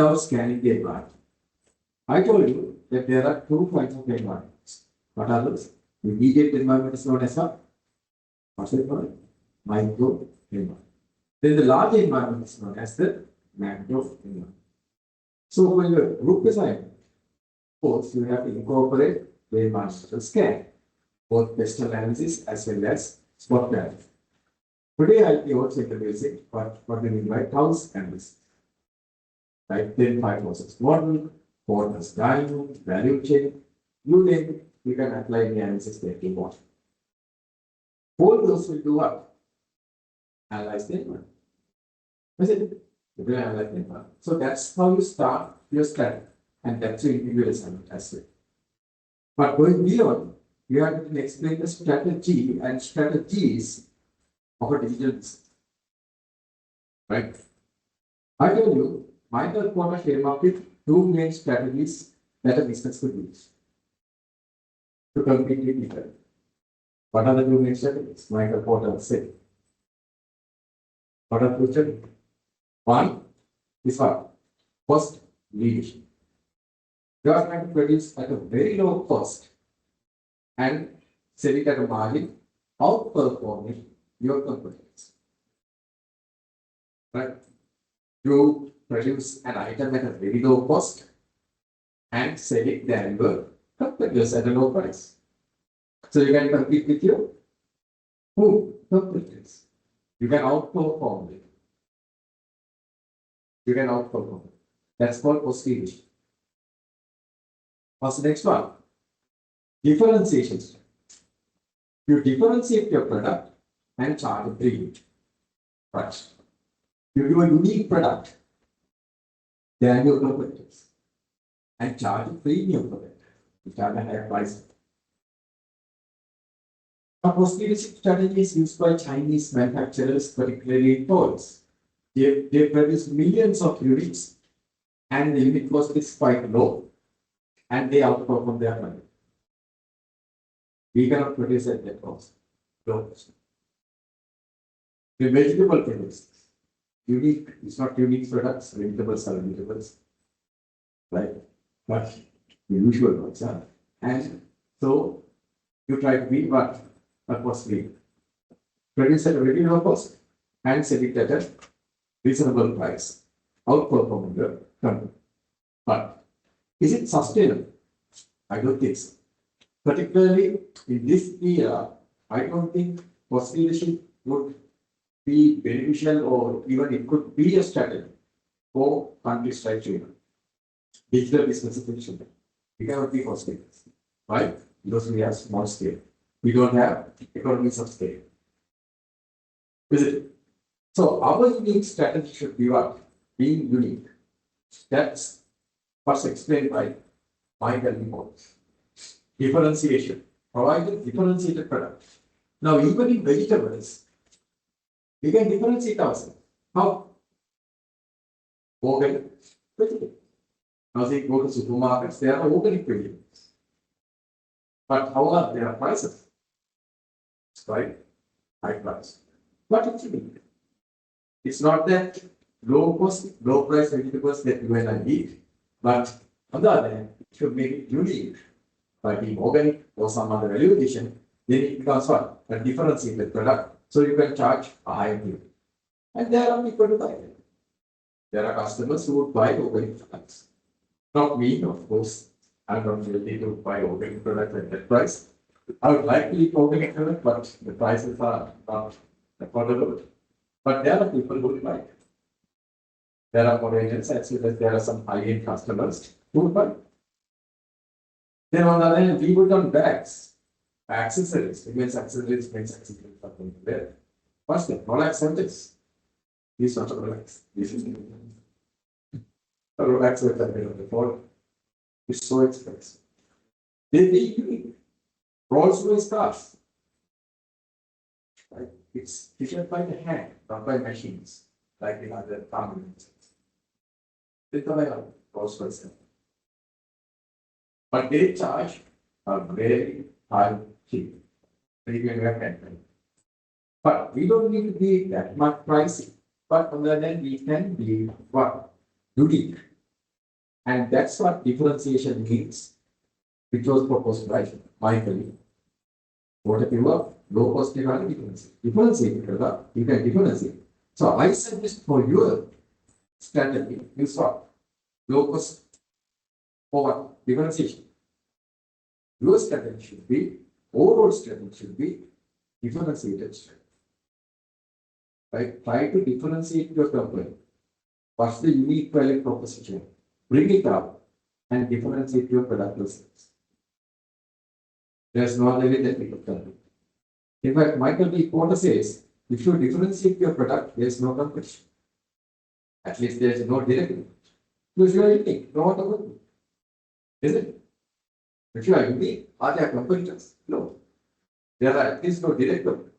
Without scanning the environment. I told you that there are two kinds of environments. What are those? The immediate environment is known as a what's it called? Micro environment. Then the large environment is known as the macro environment. So when the group design, of course, you have to incorporate the environmental scan, both pest analysis as well as spot analysis. Today I'll be also introducing what we mean by house analysis. Like then 5 process model, Porter's diamond, value chain, you name it, you can apply the analysis that you want. All those will do what? Analyze the environment. Is it? You will analyze the environment. So that's how you start your strategy, and that's your individual assignment as well. But going beyond, you have to explain the strategy and strategies of a digital business. Right? I told you, Michael Porter came up with two main strategies that a business could use to compete with each other. What are the two main strategies? Michael Porter said. What are the strategies? One is what? Cost leadership. You are trying to produce at a very low cost and sell it at a margin, outperforming your competitors. Right? You produce an item at a very low cost and sell it than your competitors at a low price. So you can compete with your competitors. You can outperform them. You can outperform them. That's called cost leadership. What's the next one? Differentiation. You differentiate your product and charge a premium price. You do a unique product than your competitors and charge a premium for that. You charge a higher price. A cost leadership strategy is used by Chinese manufacturers, particularly in toys. They produce millions of units and the unit cost is quite low and they outperform their money. We cannot produce at that cost. Low cost. The vegetable products. Unique, it's not unique products, vegetables are vegetables. Right? But the usual ones are. And so you try to be what? A cost leader. Produce at a very low cost and sell it at a reasonable price. Outperforming the company. But is it sustainable? I don't think so. Particularly in this era, I don't think cost leadership would be beneficial or even it could be a strategy for countries like China. Digital businesses in China. We cannot be cost leaders. Right? Because we have small scale. We don't have economies of scale. Is it? So our unique strategy should be what? Being unique. That's what's explained by Michael Porter. Differentiation. Provide a differentiated product. Now, even in vegetables, we can differentiate ourselves. How? Organic vegetables. Now, say go to supermarkets, there are organic vegetables. But how are their prices? It's quite high price. But it's unique. It's not that low cost, low price vegetables that you and I eat, but on the other hand, it should make it unique by being organic or some other value addition. Then it becomes what? A differentiated product. So you can charge a higher premium. And there are people who buy it. There are customers who would buy organic products. Not me, of course. I'm not ready to buy organic products at that price. I would like to eat organic products, but the prices are not affordable. But there are people who will buy it. There are foreigners as well as there are some high-end customers who will buy it. Then on the other hand, we would on bags, accessories, men's accessories, something there. What's that? Rolex Celtics. These are Rolex. This is the Rolex with the before. It's so expensive. They be unique. Rolls Royce cars. Right? It's figured by the hand, not by machines, like in other components. They come out Rolls Royce. But they charge a very high fee. But we don't need to be that much pricey. But on the other hand, we can be what? Unique. And that's what differentiation means, which was proposed by my colleague. What if you are low cost differentiate, you can differentiate. So I suggest for your strategy, you saw low cost for what? Differentiation. Your strategy should be, overall strategy should be differentiated strategy. Right? Try to differentiate your company. What's the unique value proposition? Bring it up and differentiate your product or service. There's no other way that we can do it. In fact, Michael B. Porter says, if you differentiate your product, there's no competition. At least there's no direct competition. Because you are unique, no other way. Is it? If you are unique, are there competitors? No. There are at least no direct competitors.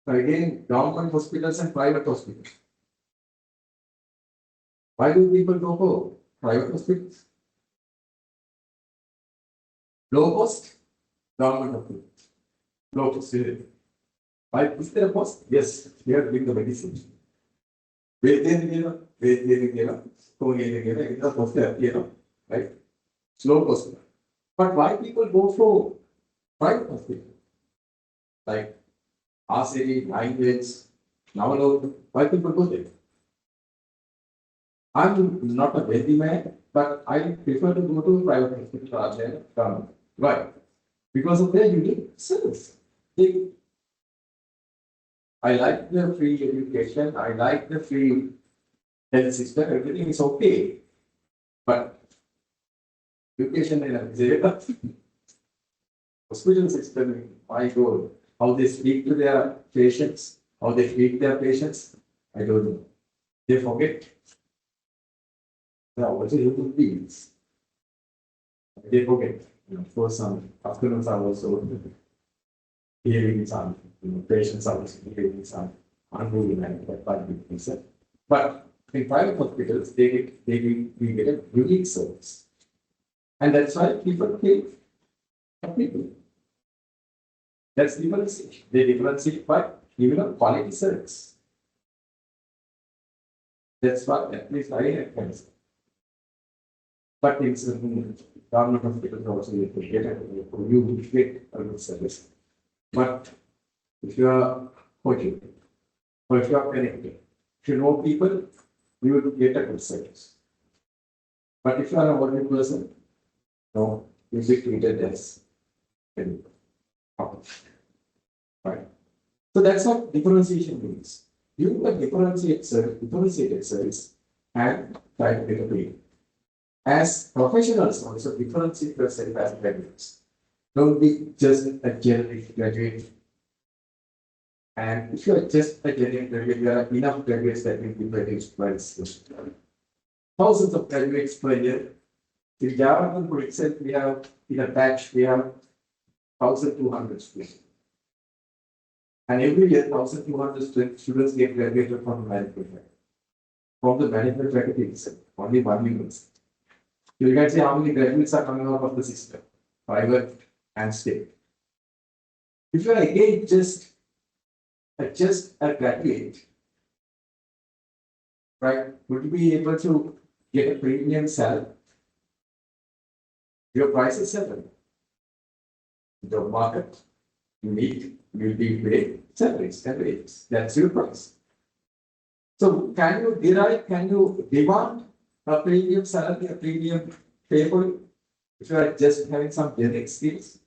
So again, government hospitals and private hospitals. Why do people go for private hospitals? Low cost, government hospitals. Low cost. Why is there a cost? Yes, we are doing the medicine. Right? Low cost. But why people go for private hospital? Like RCD, language, now why people go there? I'm not a wealthy man, but I prefer to go to private hospital rather than government. Why? Because of their unique service. I like the free education, I like the free health system, everything is okay. But education and hospital system, my God, how they speak to their patients, how they treat their patients, I don't know. They forget. They are also human beings. They forget. For some afternoons are also hearing some, patients are also hearing some unruly manner, but in private hospitals, we get a unique service. And that's why people pay for people. That's differentiation. They differentiate by giving a quality service. That's what at least I have say. But it's government hospitals also you get a good service. But if you are coaching, or if you are connected, if you know people, you will get a good service. But if you are a ordinary person, no, you will be treated as right. So that's what differentiation means. You can differentiated service and try to get a pay. As professionals also differentiate yourself as graduates. Don't be just a generic graduate. And if you are just a generic graduate, there are enough graduates that will be produced by this. Thousands of graduates per year. In Java, for itself, we have in a batch, we have 1,200 students. And every year, 1,200 students get graduated from the management faculty. From the management faculty itself, only one university. You can see how many graduates are coming out of the system, private and state. If you are again just a graduate, right, would you be able to get a premium salary? Your price is settled. The market, you will be paid salaries and wages. That's your price. So can you demand a premium salary, a premium pay for it? If you are just having some generic skills,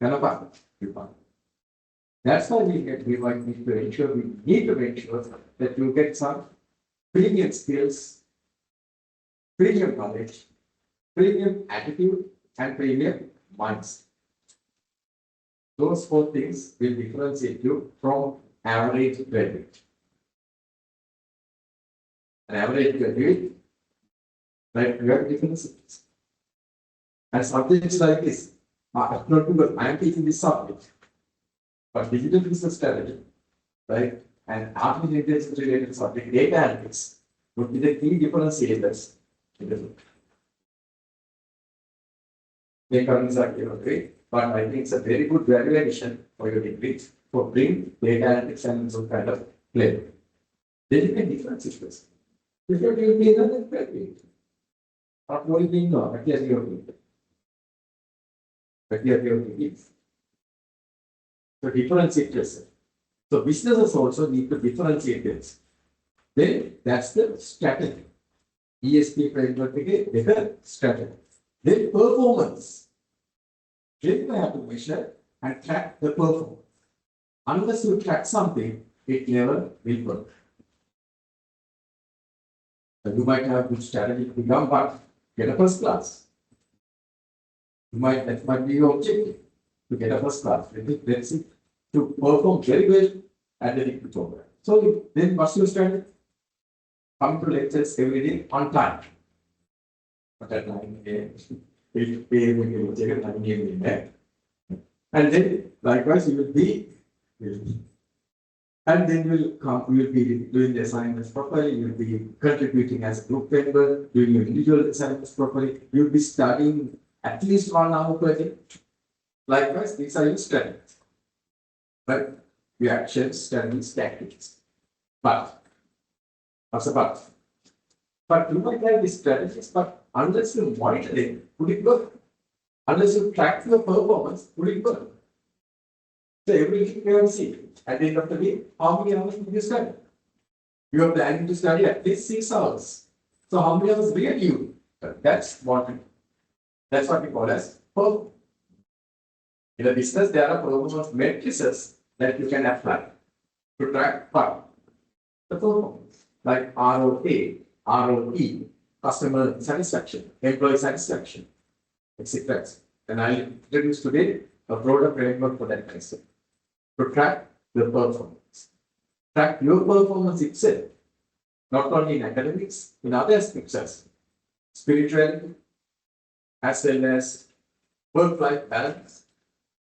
you can't. That's why we need to make sure that you get some premium skills, premium knowledge, premium attitude, and premium mindset. Those four things will differentiate you from average graduate. An average graduate, right, you have different subjects. And subjects like this, not because I am teaching this subject, but digital business strategy, right, and artificial intelligence related subject, data analytics, would be the key differentiators in the field. The economies are great, but I think it's a very good value addition for your degree for bring data analytics and some kind of play. Then you can differentiate this. If you're doing business, then great. Not only being no, but yes, you're doing. But yes, you're doing. So differentiate yourself. So businesses also need to differentiate themselves. Then that's the strategy. ESP framework better strategy. Then performance. Then you have to measure and track the performance. Unless you track something, it never will work. So you might have good strategy to become what? Get a first class. That might be your objective to get a first class. Let's see, to perform very well at the degree program. So then what's your strategy? Come to lectures every day on time. But at 9 a.m. If we will take at 9 a.m. And then likewise you will be, and then you will be doing the assignments properly, you will be contributing as a group member, doing your individual assignments properly, you will be studying at least 1 hour per day. Likewise, these are your strategies. Right? Your actions, strategies, tactics. But, what's the but? But you might have these strategies, but unless you monitor them, would it work? Unless you track your performance, would it work? So everything you have seen, at the end of the day, how many hours did you study? You are planning to study at least 6 hours. So how many hours really you? That's what we call as performance. In a business, there are performance matrices that you can apply to track the performance, like ROA, ROE, customer satisfaction, employee satisfaction, etc. And I'll introduce today a broader framework for that concept to track the performance. Track your performance itself, not only in academics, in other aspects as spirituality, as well as work-life balance,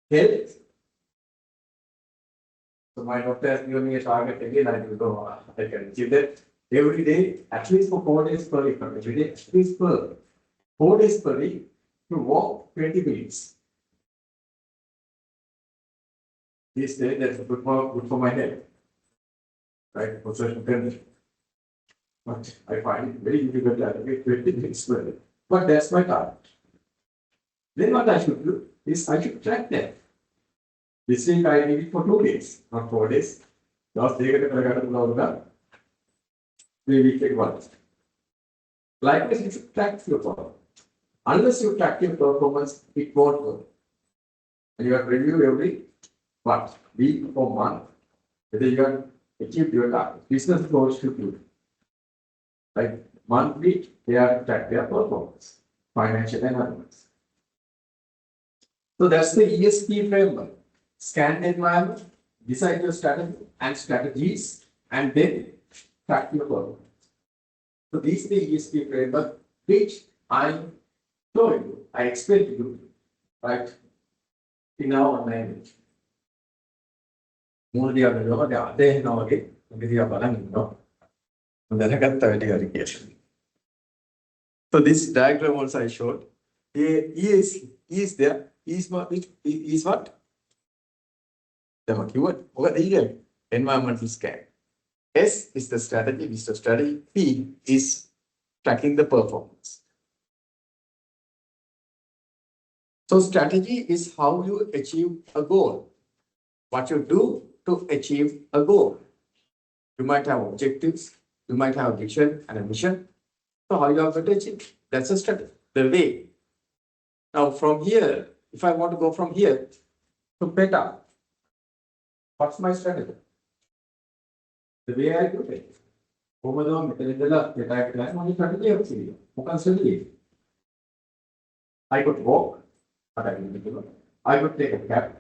health. So my doctor has given me a target again, I will go, I can achieve that every day, at least for 4 days per week, every day, at least for 4 days per week, to walk 20 minutes. This day, that's good for my health, right? For certain condition. But I find it very difficult to allocate 20 minutes per day. But that's my target. Then what I should do is I should track that. This week I did it for 2 days, not 4 days. Last day I got to 3 weeks at once. Likewise, you should track your performance. Unless you track your performance, it won't work. And you have to review every week or month, whether you have achieved your target. Business goals should do. Like monthly, they are to track their performance, financial and otherwise. So that's the ESP framework. Scan the environment, decide your strategy and strategies, and then track your performance. So this is the ESP framework which I told you, I explained to you, right, in our online. So this diagram also I showed. E is there. E is what? Is what? The keyword. Environmental scan. S is the strategy, business strategy. P is tracking the performance. So strategy is how you achieve a goal. What you do to achieve a goal. You might have objectives, you might have a vision and a mission. So how you are going to achieve? That's a strategy, the way. Now from here, if I want to go from here to beta, what's my strategy? The way I do it. I could walk, but I could take a cab.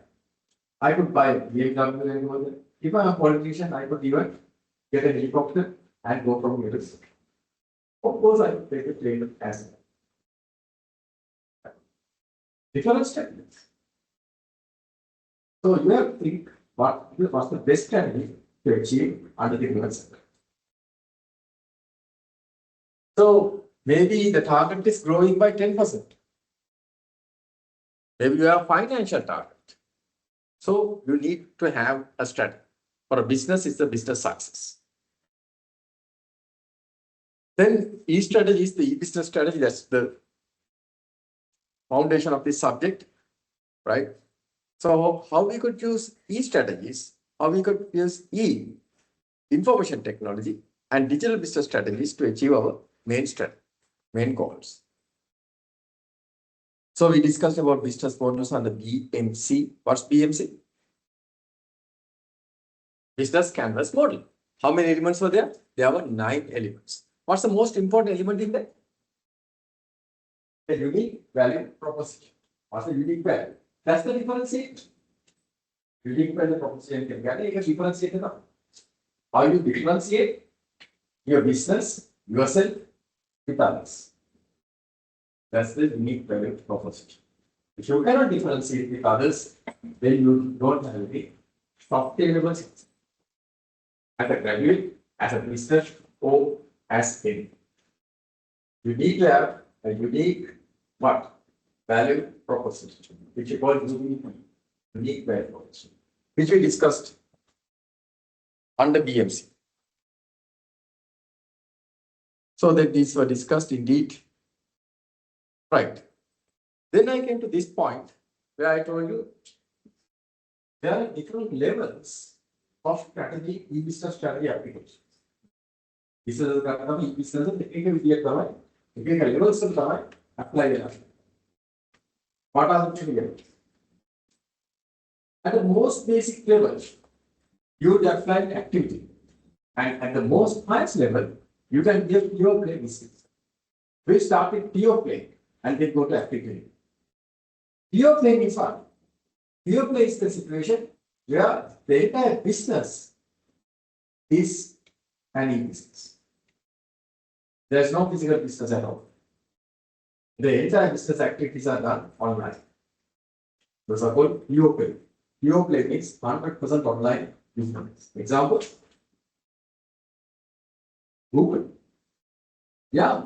I could buy a BMW. If I'm a politician, I could even get a helicopter and go from here to there. Of course, I could take a train as well. Different strategies. So you have to think what's the best strategy to achieve under the given circle. So maybe the target is growing by 10%. Maybe you have a financial target. So you need to have a strategy. For a business, it's a business success. Then E strategy is the e-business strategy. That's the foundation of this subject, right? So how we could use E strategies, how we could use E, information technology and digital business strategies to achieve our main goals. So we discussed about business models on the BMC. What's BMC? Business canvas model. How many elements were there? There were 9 elements. What's the most important element in that? The unique value proposition. What's the unique value? That's the differentiate. Unique value proposition can get differentiate. How you differentiate your business, yourself with others. That's the unique value proposition. If you cannot differentiate with others, then you don't have any sustainable success. As a graduate, as a business, or as any. You need to have a unique what? Value proposition, which you call unique value proposition, which we discussed under BMC. So that these were discussed indeed. Right. Then I came to this point where I told you there are different levels of strategy, e-business strategy applications. This is the e-business levels of apply. What are the levels? At the most basic level, you would apply activity. And at the most highest level, you can give pure play business. We start with pure play and then go to activity. Pure play means what? Pure play is the situation where the entire business is an e-business. There is no physical business at all. The entire business activities are done online. Those are called pure play. Pure play means 100% online business. Example? Google. Yeah.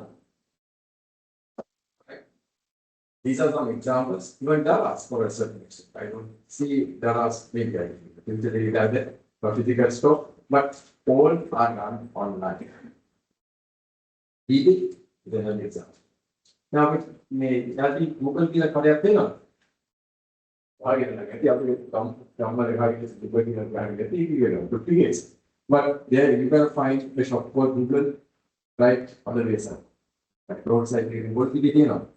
These are some examples. Even Dallas for a certain extent. I don't see Dallas maybe I there for physical stuff, but all are done online. eBay is another example. Now, I think Google is a career thing. But there you can find the shop for Google right on the website. Like roadside reading, what did you know?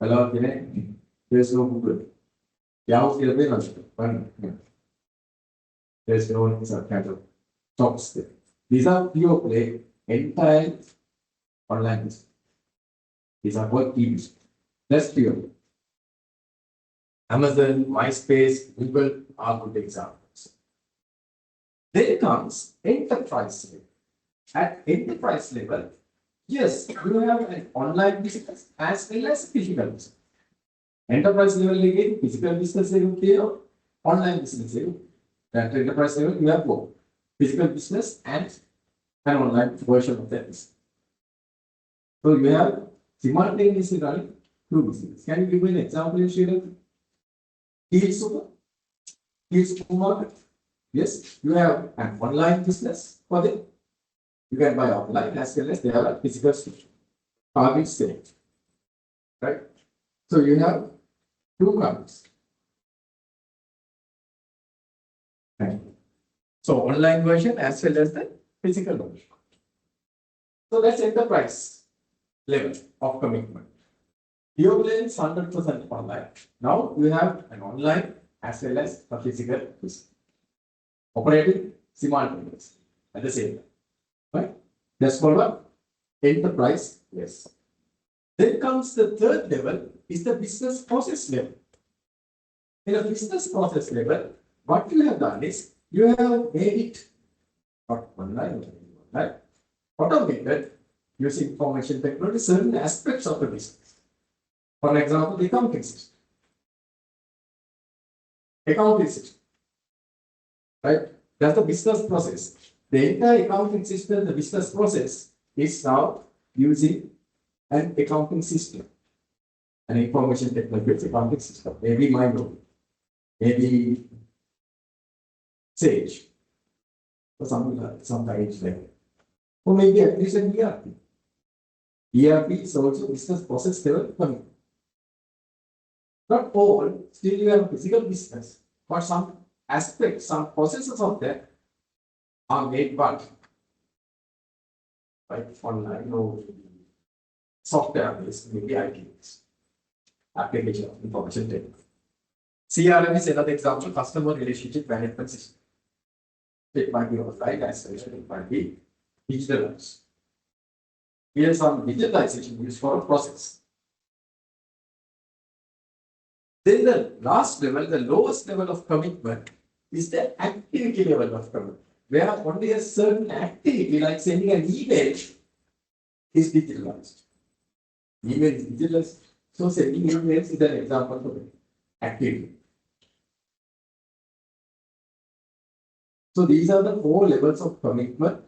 Hello, there's no Google. Yahoo is there's no kind of shops there. These are pure play, entire online business. These are called e-business. That's pure. Amazon, MySpace, Google are good examples. Then comes enterprise level. At enterprise level, yes, you have an online business as well as physical business. Enterprise level again, physical business level, online business level. At enterprise level, you have both physical business and an online version of that business. So you have simultaneously running two businesses. Can you give me an example in Srilanka? Heal supermarket. Yes, you have an online business for them. You can buy offline as well as they have a physical store. Target state. Right? So you have two kinds. Right. So online version as well as the physical version. So that's enterprise level of commitment. Pure play is 100% online. Now you have an online as well as a physical business. Operating simultaneously at the same time. Right? That's called what? Enterprise. Yes. Then comes the third level is the business process level. In a business process level, what you have done is you have made it not online, right? Automated using information technology certain aspects of the business. For example, the accounting system. Accounting system. Right? That's the business process. The entire accounting system, the business process, is now using an accounting system, an information technology accounting system. Maybe Micro, maybe Sage, or something like some kind of like, or maybe at least an ERP. ERP is also business process level commitment. Not all, still you have a physical business, but some aspects, some processes of that are made by online or software based, maybe IT based, application of information technology. CRM is another example, customer relationship management system. It might be offline as well, it might be digitalized. Here some digitalization used for a process. Then the last level, the lowest level of commitment is the activity level of commitment, where only a certain activity, like sending an email, is digitalized. Email is digitalized, so sending emails is an example of activity. So these are the 4 levels of commitment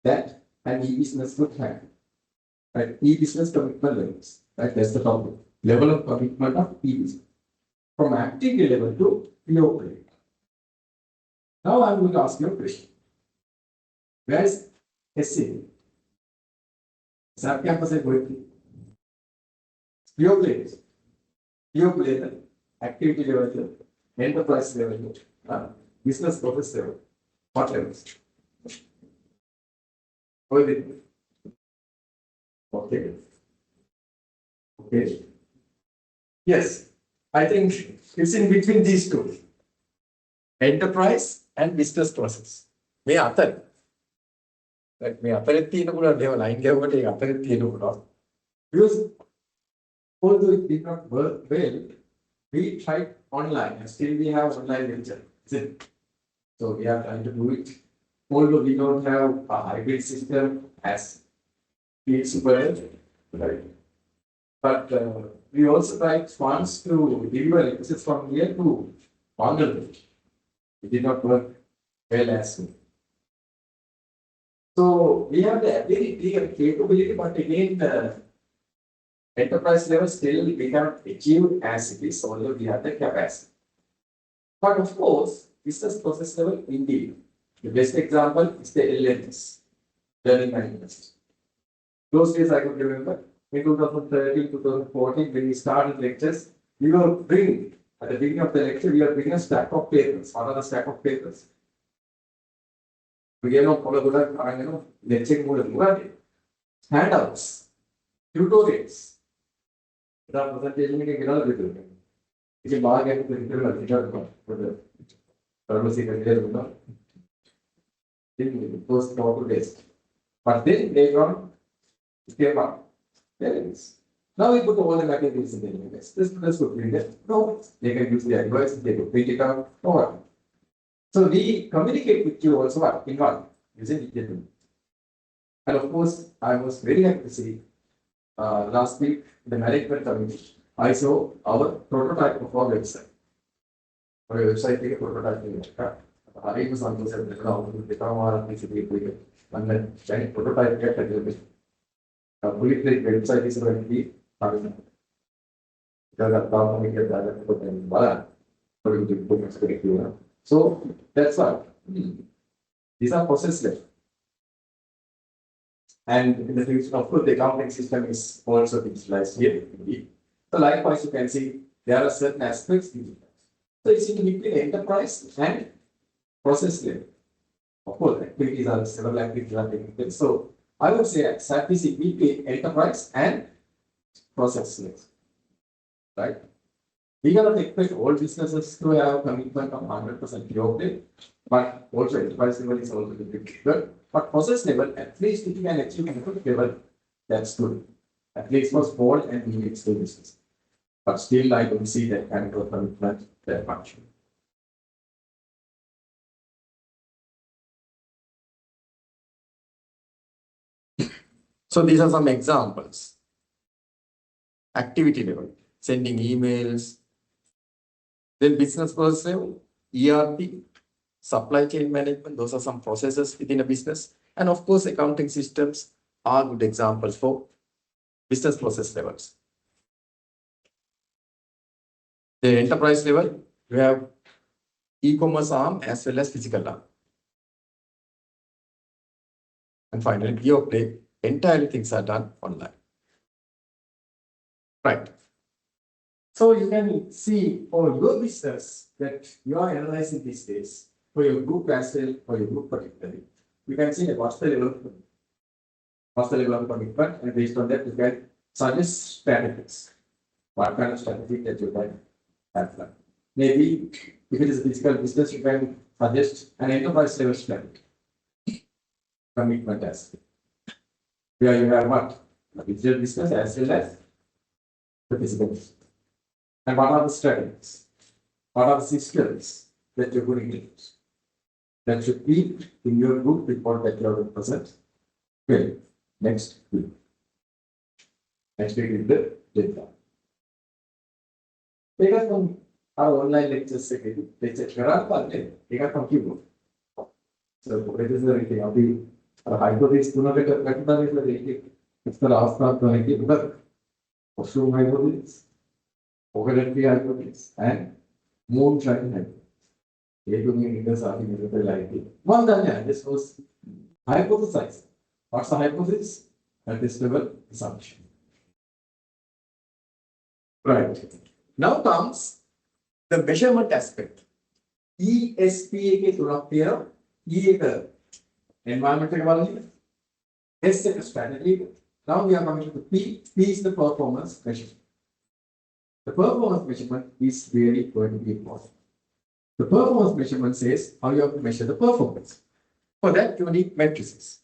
that an e-business would have. Right? E-business commitment levels. Right? That's the topic. Level of commitment of e-business. From activity level to pure play. Now I'm going to ask you a question. Where is SAA? SAP campus is going pure play. Pure play level, activity level, enterprise level, business process level. What levels? Okay. Okay. Yes, I think it's in between these two. Enterprise and business process. මේ අතර. මේ අතරේ තියෙන පුළුවන් දේවල් අයින් ගාවට ඒක අතරේ තියෙන පුළුවන්. Because although it did not work well, we tried online and still we have online lecture. So we are trying to do it. Although we don't have a hybrid system as it's super, right? But we also tried once to deliver lectures from here to Bangladesh. It did not work well as well. So we have the ability and capability, but again, the enterprise level still we cannot achieve as it is, although we have the capacity. But of course, business process level indeed. The best example is the LMS, learning management system. Those days I could remember, in 2013, 2014, when we started lectures, we were bringing, at the beginning of the lecture, we were bringing a stack of papers. What are the stack of papers? We know, lecture handouts, tutorials. The presentation is a bag and first talk to test. But then later on, it came up. There it is. Now we put all the materials in the LMS. This would bring it. No, they can use the advice, they could print it out, no one. So we communicate with you also in one using digital. And of course, I was very happy to see last week the management committee. I saw our prototype of our website. Our website is a prototype. I was on the ground, and then prototype get a little bit. Fully fledged website is going to be because of how we get that. So that's why these are process level. And in the future, of course, the accounting system is also digitalized here. So likewise, you can see there are certain aspects. So it's in between enterprise and process level. Of course, activities are several activities are taking. So I would say SAP is in between enterprise and process level. Right? We cannot expect all businesses to have commitment of 100% pure play, but also enterprise level is also the big figure. But process level, at least if you can achieve input level, that's good. At least for small and medium businesses. But still, I don't see that kind of commitment that much. So these are some examples. Activity level, sending emails. Then business process level, ERP, supply chain management. Those are some processes within a business. And of course, accounting systems are good examples for business process levels. The enterprise level, we have e-commerce arm as well as physical arm. And finally, pure play, entirely things are done online. Right. So you can see for your business that you are analyzing these days, for your group as well, for your group particularly, you can see that what's the level of commitment, and based on that, you can suggest strategies. What kind of strategy that you can have. Maybe if it is a physical business, you can suggest an enterprise level strategy. Commitment as well. Where you have what? A digital business as well as the physical business. And what are the strategies? What are the systems that you're going to use? That should be in your group report that you are going to present. Okay, next week. Next week is the data. Take us from our online lectures again. Lecture take us from keyboard. So, what is the rating? I'll be a hypothesis to not get a rating. It's the last part of the rating. Mushroom hypothesis, coconut tree hypothesis, and moonshine hypothesis. One done, this was hypothesized. What's the hypothesis? At this level, assumption. Right. Now comes the measurement aspect. ESPA के तुरंत here, E एक environmental quality, S एक strategy. Now we are coming to P. P is the performance measurement. The performance measurement is really going to be important. The performance measurement says how you have to measure the performance. For that, you need matrices.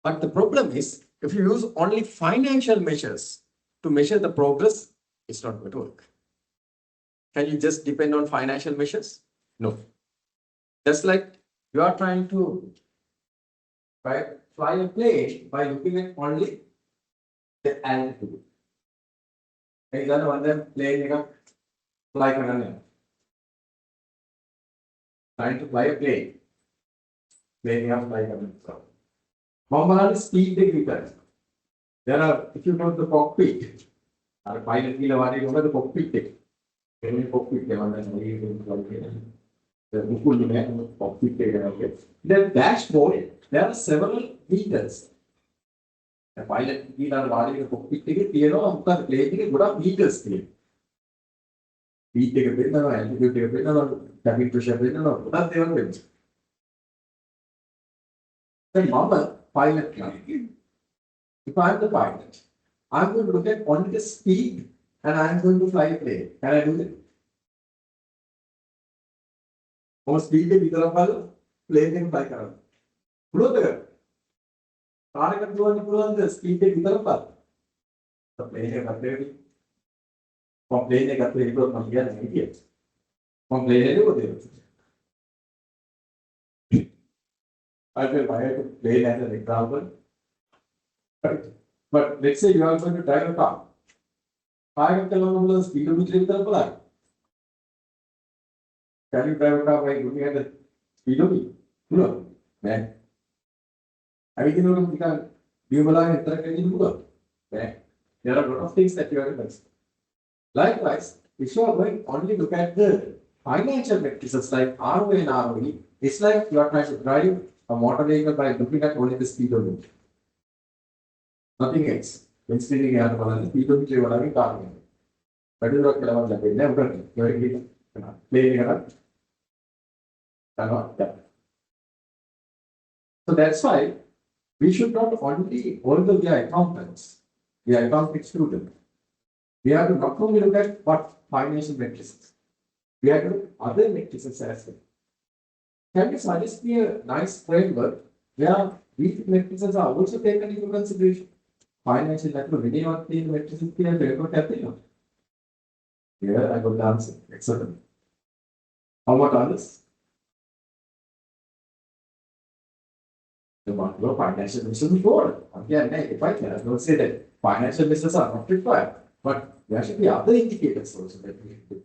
But the problem is, if you use only financial measures to measure the progress, it's not going to work. Can you just depend on financial measures? No. Just like you are trying to fly a plane by looking at only the altitude. Example, one them plane fly trying to fly a plane. Plane fly Mama speed the there are, if you go to the cockpit, or pilot the cockpit. Cockpit, the dashboard, there are several meters. The pilot the cockpit ticket, the plane good meters. Speed altitude, cabin pressure, then mama pilot. If I am the pilot, I am going to look at only the speed and I am going to fly a plane. Can I do that? How speed is the plane can fly. The speed is the plane can fly. Plane can I will buy a plane as an example. Right. But let's say you are going to drive a car. 5 kilometers speed of which can you drive a car by looking at the speed of it? No. Man. I mean, you can do there are a lot of things that you have to consider. Likewise, if you are going only look at the financial metrics like ROA and ROE, it's like you are trying to drive a motor vehicle by looking at only the speed of it. Nothing else. When speeding, you have to speed of it, what are we talking about? So that's why we should not only, although we are accountants, we are accounting students, we have to not only look at what financial metrics, we have to look at other metrics as well. Can you suggest me a nice framework where these metrics are also taken into consideration? Financial metrics here I got the answer. Excellent. How about others? The macro financial measures board. Again, if I can, I don't say that financial measures are not required, but there should be other indicators also that we should do.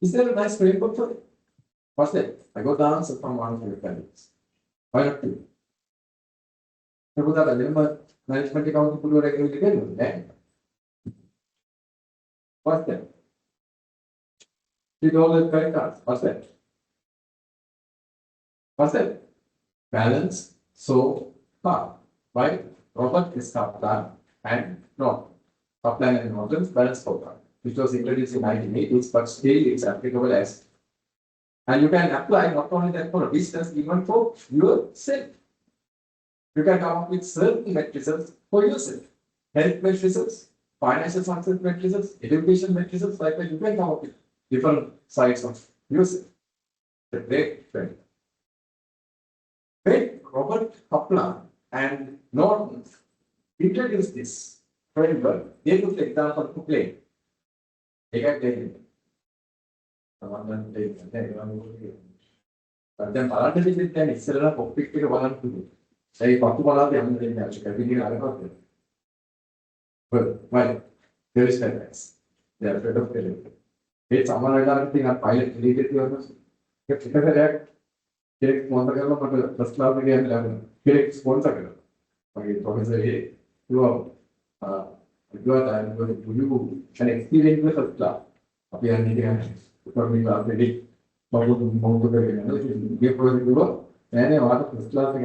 Is there a nice framework for it? First, I got the answer from one of your colleagues. Why not two? Management accounting put regularly. What's that? Did all the correct answers? What's that? What's that? Balance, so far. Right? Robert is done and not. Upline and Norton's balance scorecard, which was introduced in 1980s, but still it's applicable as. And you can apply not only that for a business, even for yourself. You can come up with certain matrices for yourself. Health matrices, financial success matrices, education matrices, like that you can come up with different sides of yourself. The great friend. When Robert Kaplan and Norton introduced this framework, they took the example to play. They got taken. දැන් බලන්න දෙන්නේ දැන් ඉස්සෙල්ලා කොපික් එක බලන්න පුළුවන්. ඒ පත්තු බලාගෙන යන්න දෙන්නේ නැහැ. ඒක විදිහට අරකට. Well, right. There is evidence. They are afraid of failure. It's someone like that pilot deleted your message. If you have a direct sponsor කරලා මට first class එකේ යන්න ලැබුණා. direct sponsor කරලා. මගේ professor you are an experience with first class. අපි යන්නේ කියන්නේ උපරිම class එකේ මොකද කරන්නේ? මේ project එක නෑ වාට first class එක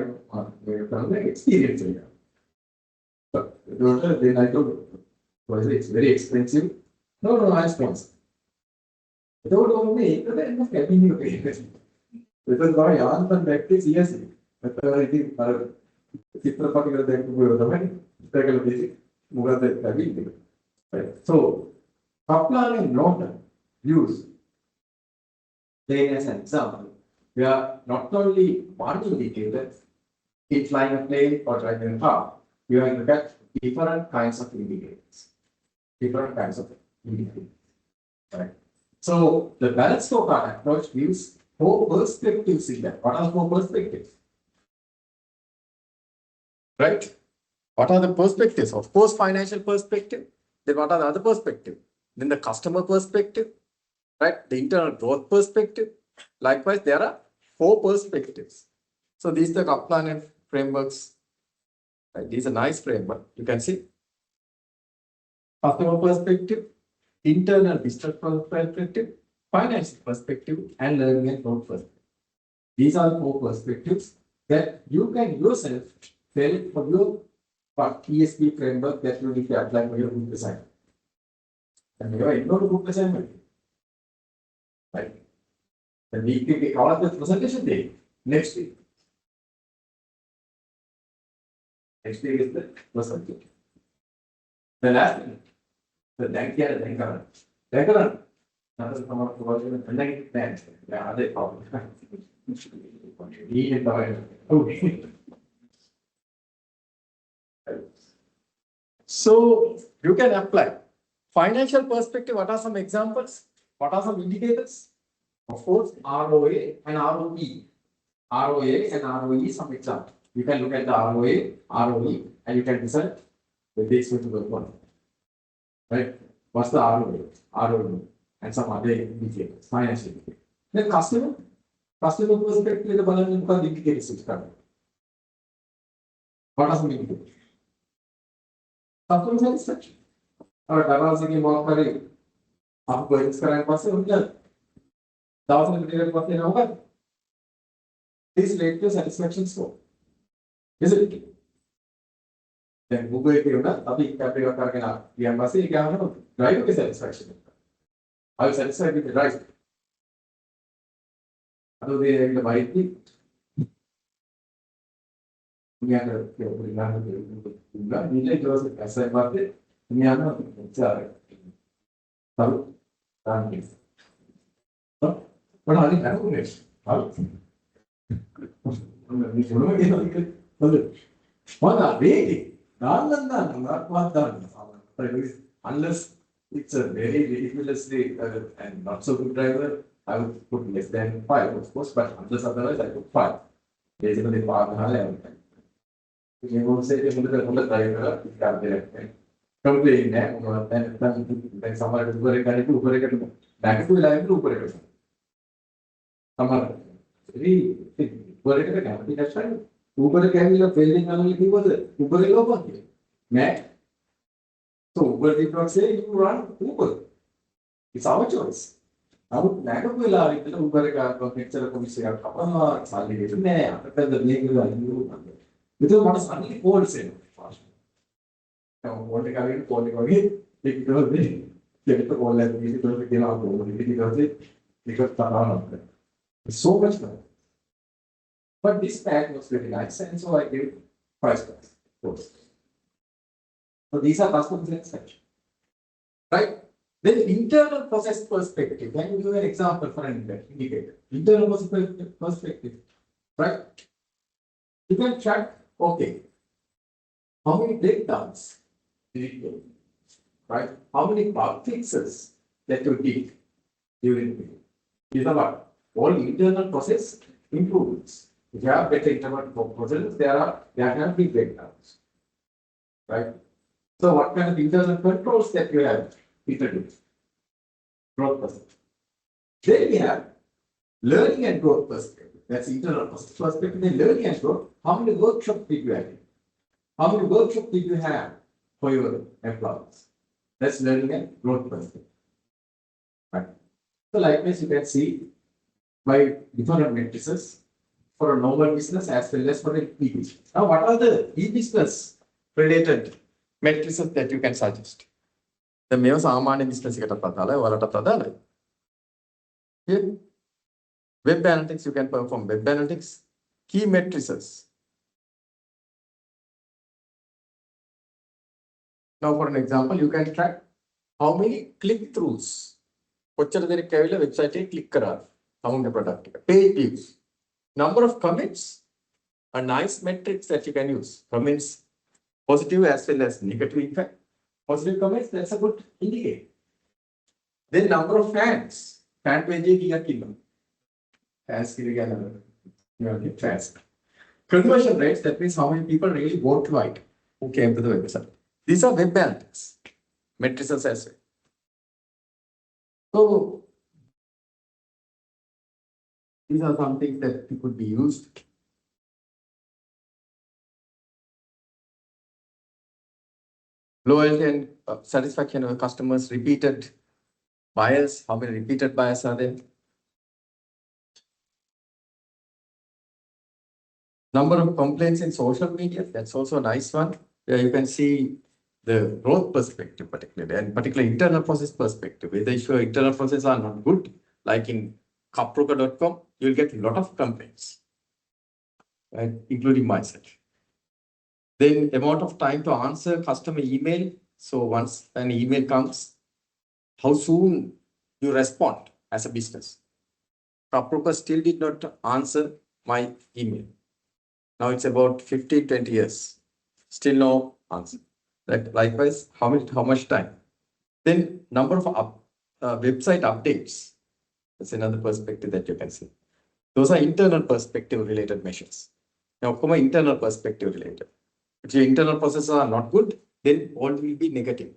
කරන experience එක. But then I told it's very expensive. No, I sponsor. Without only the cabin you pay. Because why answer back is yes. But I think Citra particular that we were the money. Regular basic Mugada cabin. So Kaplan and Norton use as an example. We are not only one indicator in flying a plane or driving a car. You have to look at different kinds of indicators. Different kinds of indicators. Right. So the balanced scorecard approach gives four perspectives in that. What are the four perspectives? Right? What are the perspectives? Of course, financial perspective. Then what are the other perspectives? Then the customer perspective, right? The internal growth perspective. Likewise, there are four perspectives. So these are the Kaplan and frameworks. Right? These are nice framework. You can see customer perspective, internal business perspective, financial perspective, and learning and growth perspective. These are four perspectives that you can yourself tell for your ESP framework that you need to apply for your group assignment. And you are ignore the group assignment. Right. Then we can call the presentation day next week. Next week is the presentation. The last thing. The Lanka. Nothing come up to the negative plan. Yeah, other problems. So you can apply financial perspective. What are some examples? What are some indicators? Of course, ROA and ROE. ROA and ROE some example. You can look at the ROA, ROE, and you can decide the dates going to work on. Right? What's the ROA? ROE, and some other indicators, financial indicators. Then customer perspective, the balance indicators. What are some indicators? Customer satisfaction. Our diversity work करें, आपको experiment पास से उनका 1000 metre पास से ना होगा. This led to satisfaction score. Is it? Then Google के होना अभी कैप्चर करके ना ये पास से क्या होना driver के satisfaction. Are you satisfied with the driver? अतो दे एक बाइक की दुनिया का क्या बोलना है दुनिया नीले जो से ऐसा बात है दुनिया में अच्छा है तब काम किस तो पढ़ा नहीं है उन्हें अब उन्हें जो लोग ये लोग बोले what are they? Not what done. Unless it's a very ridiculously and not so good driver, I would put less than 5, of course, but unless otherwise I put 5. Basically, 5 you won't say the driver can't direct. Complain then someone is very good back to live to Uber that's right. Uber can be a failing only was Uber over here. Mac. So Uber did not say you run Uber. It's our choice. Now, Mac will allow it to Uber car picture of the Sally. The name will you. Without what is only wholesale. It's so much money. But this bag was very nice, and so I gave 5 stars. So these are customer satisfaction, right? Then internal process perspective. Can you give an example for an indicator? Internal process perspective, right? You can track, okay, how many breakdowns did it do, right? How many bug fixes that you did during the day? These are what? All internal process improvements. If you have better internal processes, there can be breakdowns, right? So what kind of internal controls that you have introduced? Growth perspective. Then we have learning and growth perspective. That's internal perspective. Then learning and growth. How many workshops did you have? How many workshops did you have for your employees? That's learning and growth perspective. Right. So likewise, you can see by different matrices for a normal business as well as for an e-business. Now, what are the e-business related matrices that you can suggest? The මේව සාමාන්‍ය business එකටත් අදාළයි ඔයාලටත් අදාළයි. Here, web analytics, you can perform web analytics. Key matrices. Now, for an example, you can track how many click-throughs. කොච්චර දෙනෙක් ඇවිල්ලා website එකේ click කරාද? Among the product. Page views. Number of comments. A nice metrics that you can use. Comments, positive as well as negative impact. Positive comments, that's a good indicator. Then number of fans. Fan page kiyyak innawa. Fans kiyana fans. Conversion rates, that means how many people really vote right who came to the website. These are web analytics. Matrices as well. So these are some things that could be used. Loyalty and satisfaction of customers, repeated buyers. How many repeated buyers are there? Number of complaints in social media. That's also a nice one. Where you can see the growth perspective, particularly, and particularly internal process perspective. Whether if your internal processes are not good, like in cupbroker.com, you'll get a lot of complaints, right? Including myself. Then amount of time to answer customer email. So once an email comes, how soon you respond as a business. Cupbroker still did not answer my email. Now it's about 15, 20 years. Still no answer. Likewise, how much time? Then number of website updates. That's another perspective that you can see. Those are internal perspective related measures. Now, come on, internal perspective related. If your internal processes are not good, then all will be negative.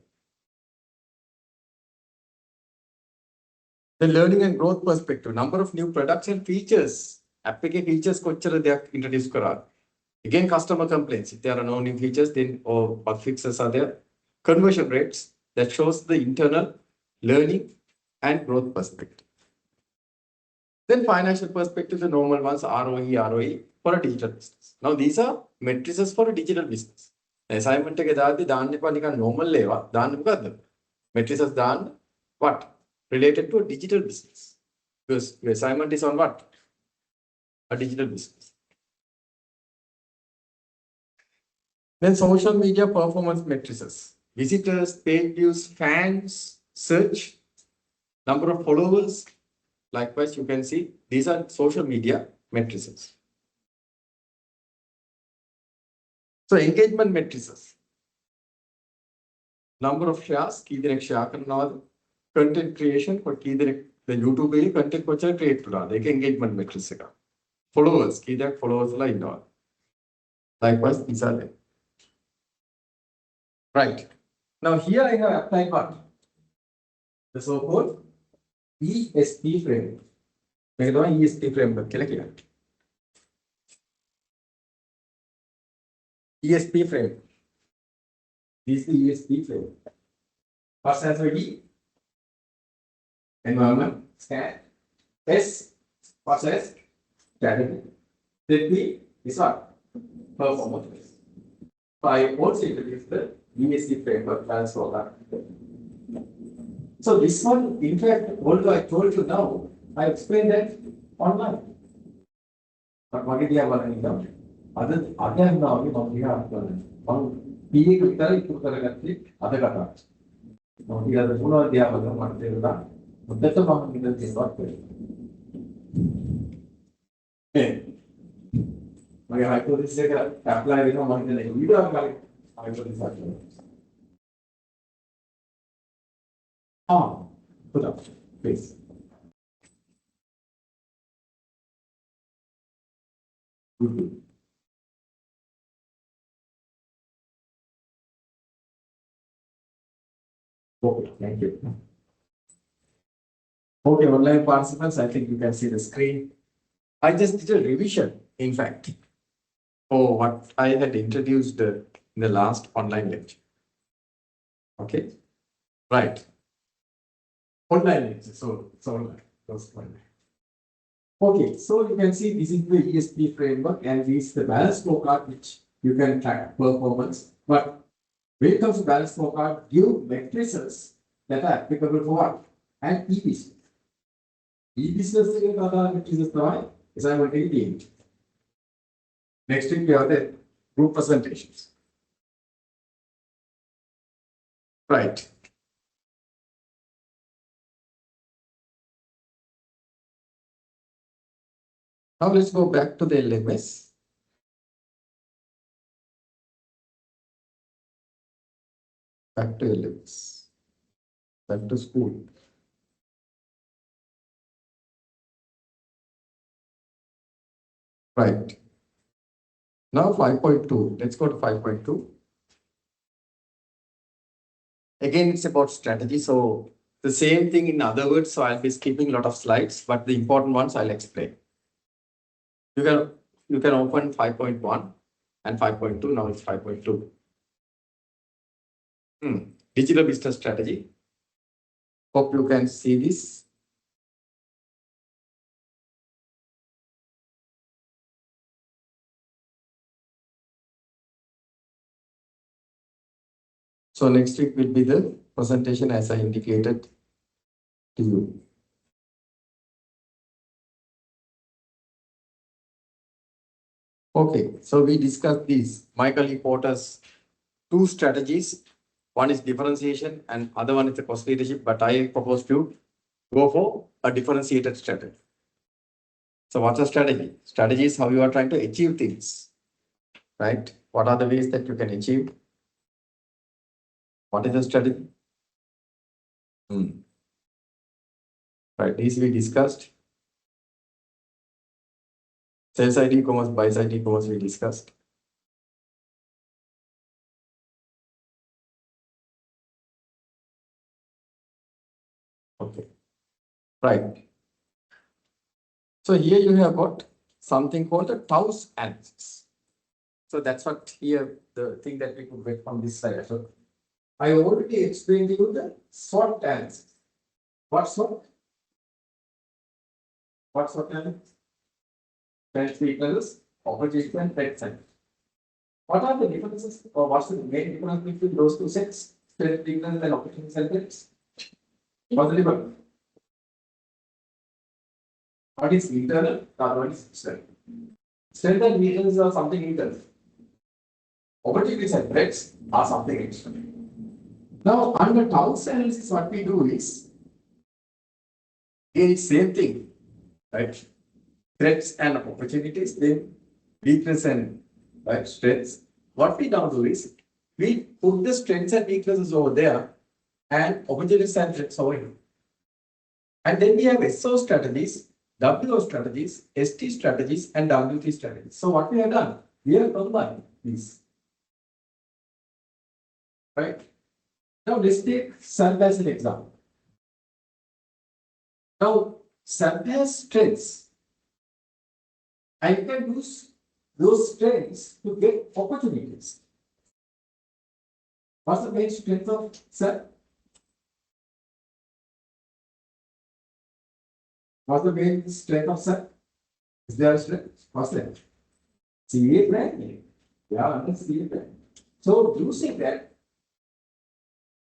The learning and growth perspective, number of new products and features. Application features they are introduced. Again, customer complaints. If there are no new features, then or bug fixes are there. Conversion rates, that shows the internal learning and growth perspective. Then financial perspective, the normal ones, ROE for a digital business. Now these are matrices for a digital business. Assignment එක දාද්දි දාන්න එපා නිකන් normal ඒවා. දාන්න මොකද්ද? Matrices දාන්න what? Related to a digital business. Because your assignment is on what? A digital business. Then social media performance matrices. Visitors, page views, fans, search, number of followers. Likewise, you can see these are social media matrices. So engagement matrices. Number of shares, content creation, the YouTube content create engagement matrix. Followers, followers. Likewise, these are there. Right. Now here I have applied what? The so-called ESP framework. ESP framework. ESP framework. This is the ESP framework. First answer E. Environment, scan. S, process, strategy. Then P is what? Performance. So I also introduce the BSC framework, balance scorecard. So this one, in fact, although I told you now, I explained that online. But what did you have learning about? Other now, you know, we have one PA other kata. Now, the other one, they have one, they have but that's a one that is not good. My hypothesis is apply with one like we do apply hypothesis. Put up, please. Good. Okay, thank you. Okay, online participants, I think you can see the screen. I just did a revision, in fact, for what I had introduced in the last online lecture. Okay, right. Online lecture, so it's online. Okay, so you can see this is the ESP framework and this is the balance scorecard which you can track performance. But when it comes to balance scorecard, give matrices that are applicable for what? And e-business. E-business matrices provide assignment 18. Next week we have the group presentations. Right. Now let's go back to the LMS. Back to LMS. Back to school. Right. Now 5.2. Let's go to 5.2. Again, it's about strategy. So the same thing in other words. So I'll be skipping a lot of slides, but the important ones I'll explain. You can open 5.1 and 5.2. Now it's 5.2. Digital business strategy. Hope you can see this. So next week will be the presentation as I indicated to you. Okay, so we discussed these. Michael Porter's two strategies. One is differentiation and other one is the cost leadership, but I propose to go for a differentiated strategy. So what's a strategy? Strategy is how you are trying to achieve things, right? What are the ways that you can achieve? What is the strategy? Right, these we discussed. Sell side e-commerce, buy side e-commerce we discussed. Okay, right. So here you have got something called the Taos analysis. So that's what here the thing that we could get from this slide. So I already explained to you the SWOT analysis. What SWOT? What SWOT analysis? Strengths, weaknesses, opportunities, and threats. What are the differences, or what's the main difference between those two sets? Strengths, weaknesses, and opportunities and threats. What's the difference? What is internal? The other one is external. Strengths and weaknesses are something internal. Opportunities and threats are something external. Now, under Taos analysis, what we do is, it's same thing, right? Threats and opportunities, then weakness and strengths. What we now do is, we put the strengths and weaknesses over there and opportunities and threats over here. And then we have SO strategies, WO strategies, ST strategies, and WT strategies. So what we have done, we have combined these. Right? Now let's take SAP as an example. Now, SAP has strengths. I can use those strengths to get opportunities. What's the main strength of SAP? What's the main strength of SAP? Is there a strength? What's that? CA brand name. Yeah, CA brand. So using that,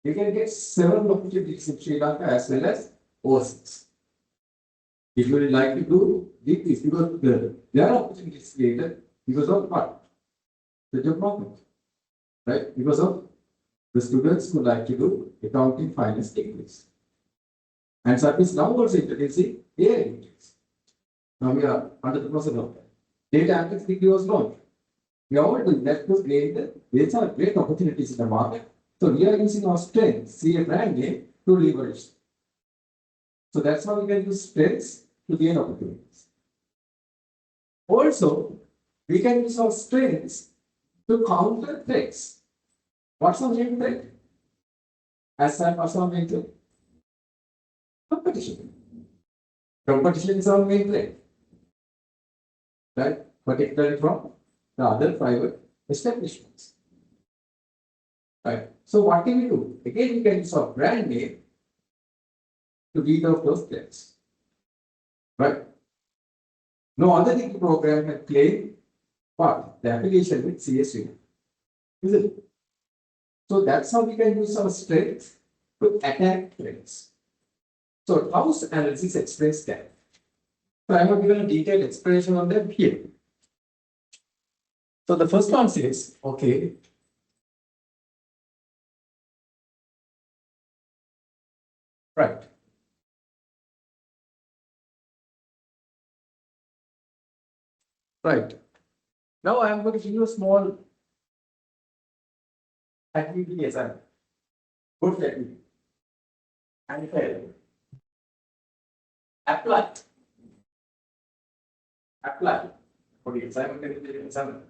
You can get several opportunities in Sri Lanka as well as overseas. If you would like to do this, because there are opportunities created because of what? The job market, right? Because of the students who like to do accounting, finance degrees. And service now also introducing AI degrees. Now we are under the process of that. Data analytics degree was launched. We are all doing that to create these are great opportunities in the market. So we are using our strengths, see a brand name to leverage. So that's how we can use strengths to gain opportunities. Also, we can use our strengths to counter threats. What's our main threat? What's our main threat? Competition. Competition is our main threat. Right? Particularly from the other private establishments. Right? So what can we do? Again, we can use our brand name to beat off those threats. Right? No other degree program can claim what? The affiliation with CSU. Is it? So that's how we can use our strength to attack threats. So House analysis explains that. So I have given a detailed explanation on them here. So the first one says, okay, right. Right. Now I am going to give you a small activity as a good activity. And apply. Apply for the assignment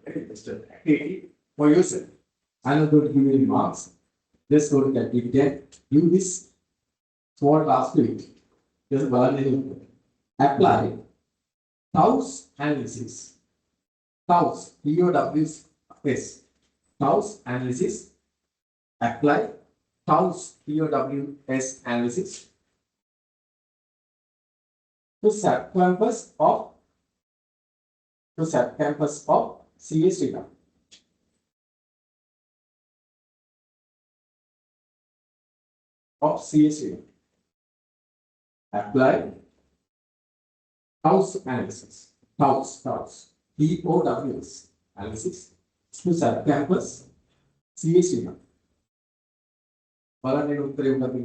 activity for yourself. I am going to give you marks. Just go to activity and do this small task to it. Just apply House analysis. House, TOWS, House analysis. Apply House, TOWS analysis to subcampus of CS Srilanka. Of CS Srilanka. Apply House analysis. House, TOWS analysis to subcampus CS Srilanka. බලන්න උත්තරේ උනදී.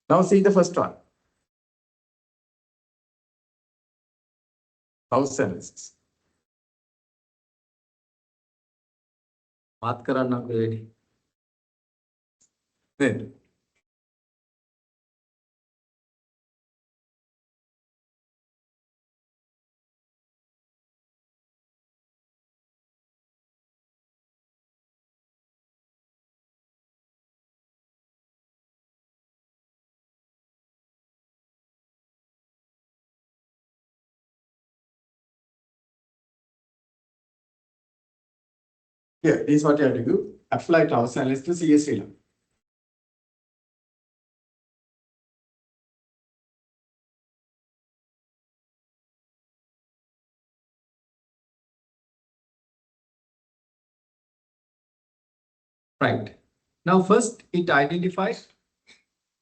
Now see the first one. House analysis. बात करना ready. Then here, this is what you have to do. Apply House analysis to CS Srilanka. Right. Now, first it identifies,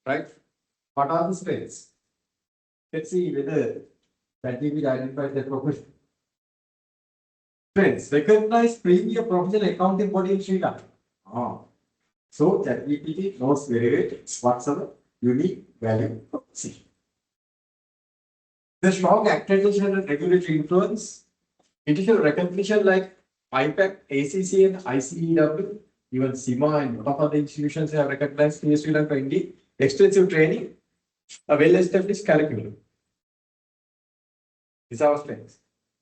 right, what are the strengths. Let's see whether that will identify the profession. Strengths, recognized premier professional accounting body in Sri Lanka. So ChatGPT knows very well what's our unique value proposition. The strong accreditation and regulatory influence, international recognition like IPAC, ACC and ICEW, even SIMA and a lot of other institutions have recognized in Sri Lanka indeed. Extensive training, a well-established curriculum. These are our strengths.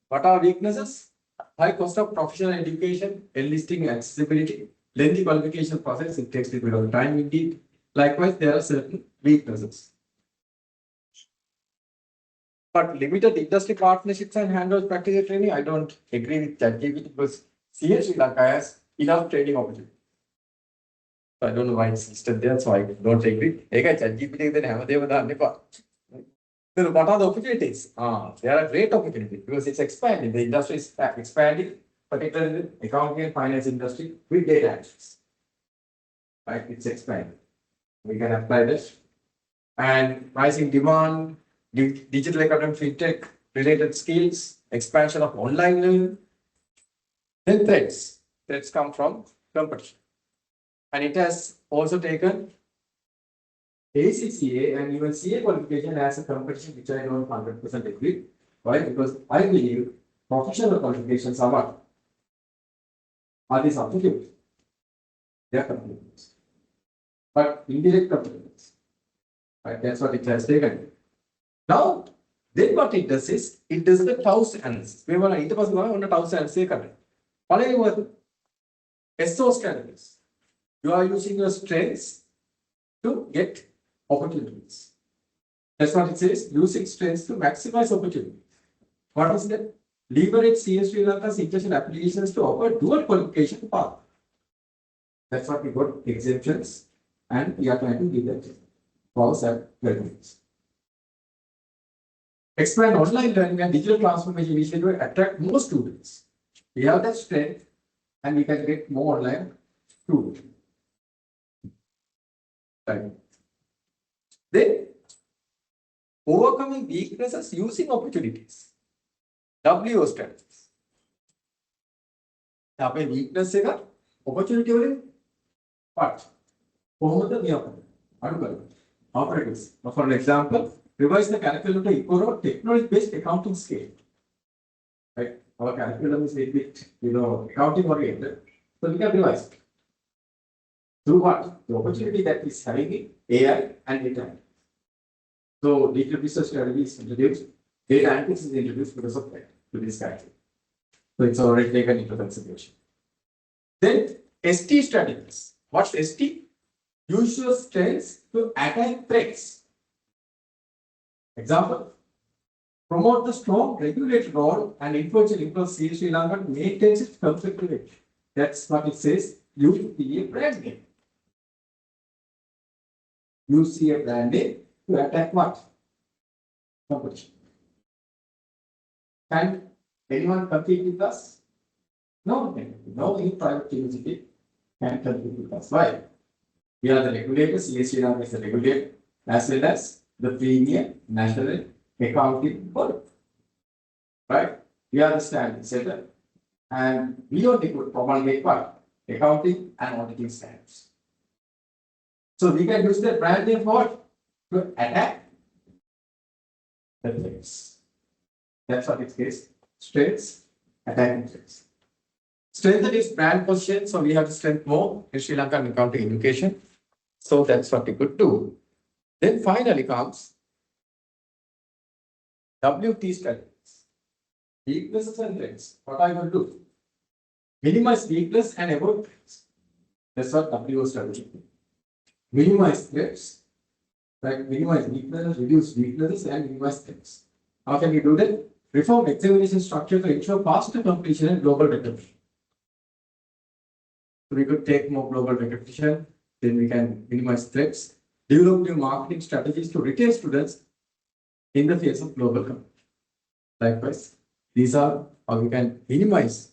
What are weaknesses? High cost of professional education, enlisting accessibility, lengthy qualification process, it takes a bit of time indeed. Likewise, there are certain weaknesses. But limited industry partnerships and hands-on practical training, I don't agree with ChatGPT because CS Sri Lanka has enough training opportunities. I don't know why it's listed there, so I don't agree. Hey, ChatGPT then have a So what are the opportunities? There are great opportunities because it's expanding. The industry is expanding, particularly the accounting and finance industry with data analytics. Right? It's expanding. We can apply this. And rising demand, digital economy, fintech related skills, expansion of online learning. Then threats. Threats come from competition. And it has also taken ACCA and even CA qualification as a competition, which I don't 100% agree. Why? Because I believe professional qualifications are what? Are they substitute? They are competence. But indirect competence. Right? That's what it has taken. Now, then what it does is, it does the Taos analysis. We want to on the Taos analysis. SO strategies. You are using your strengths to get opportunities. That's what it says, using strengths to maximize opportunities. What is that? Leverage CS Sri Lanka's international applications to offer dual qualification path. That's what we got exemptions, and we are trying to give that pause at learnings. Expand online learning and digital transformation initiative to attract more students. We have that strength, and we can get more online students. Right. Then, overcoming weaknesses using opportunities. WO strategies. Now, weakness is opportunity. What? Operators. For example, revise the curriculum to improve technology-based accounting scale. Right? Our curriculum is a bit, accounting oriented. So we can revise it. Through what? The opportunity that is having it, AI and data. So digital business strategy is introduced, data analytics is introduced because of that to this category. So it's already taken into consideration. Then ST strategies. What's ST? Use your strengths to attack threats. Example, promote the strong regulated role and influential influence Sri Lanka to maintain its competitive edge. That's what it says. Use the brand name. Use a brand name to attack what? Competition. Can anyone compete with us? No, no any private university can compete with us. Why? We are the regulators, Sri Lanka is the regulator, as well as the premier national accounting body. Right? We are the standard setter, and we only could promulgate what? Accounting and auditing standards. So we can use the brand name for what? To attack the threats. That's what it says. Strengths, attacking threats. Strengthen its brand position, so we have to strengthen more in Sri Lankan accounting education. So that's what we could do. Then finally comes WT strategies. Weaknesses and threats. What are you going to do? Minimize weakness and avoid threats. That's what WO strategy. Minimize threats, like minimize weaknesses, reduce weaknesses, and minimize threats. How can we do that? Reform examination structure to ensure faster completion and global recognition. So we could take more global recognition, then we can minimize threats, develop new marketing strategies to retain students in the face of global competition. Likewise, these are how we can minimize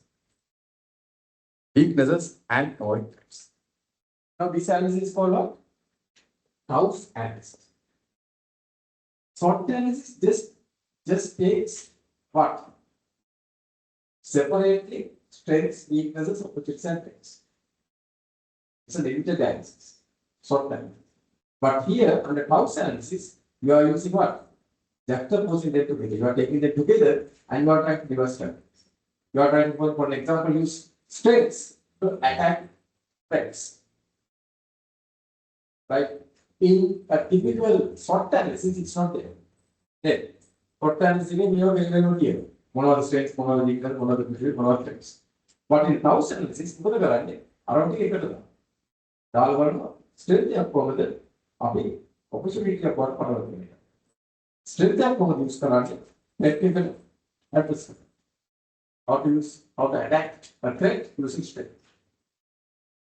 weaknesses and avoid threats. Now, this analysis is called what? House analysis. SWOT analysis just takes what? Separately strengths, weaknesses, opportunities, and threats. It's a limited analysis. SWOT analysis. But here, under house analysis, you are using what? Juxtaposing them together. You are taking them together and you are trying to reverse strategies. You are trying to, for example, use strengths to attack threats. Right? In a typical SWOT analysis, it's not there. Then, SWOT analysis, we have very here. One of the strengths, one of the weaknesses, one of the benefits, one of the threats. But in house analysis, what are they? Around the strength of the opportunity of what strength of use technical adversary. How to use, how to attack a threat using strength.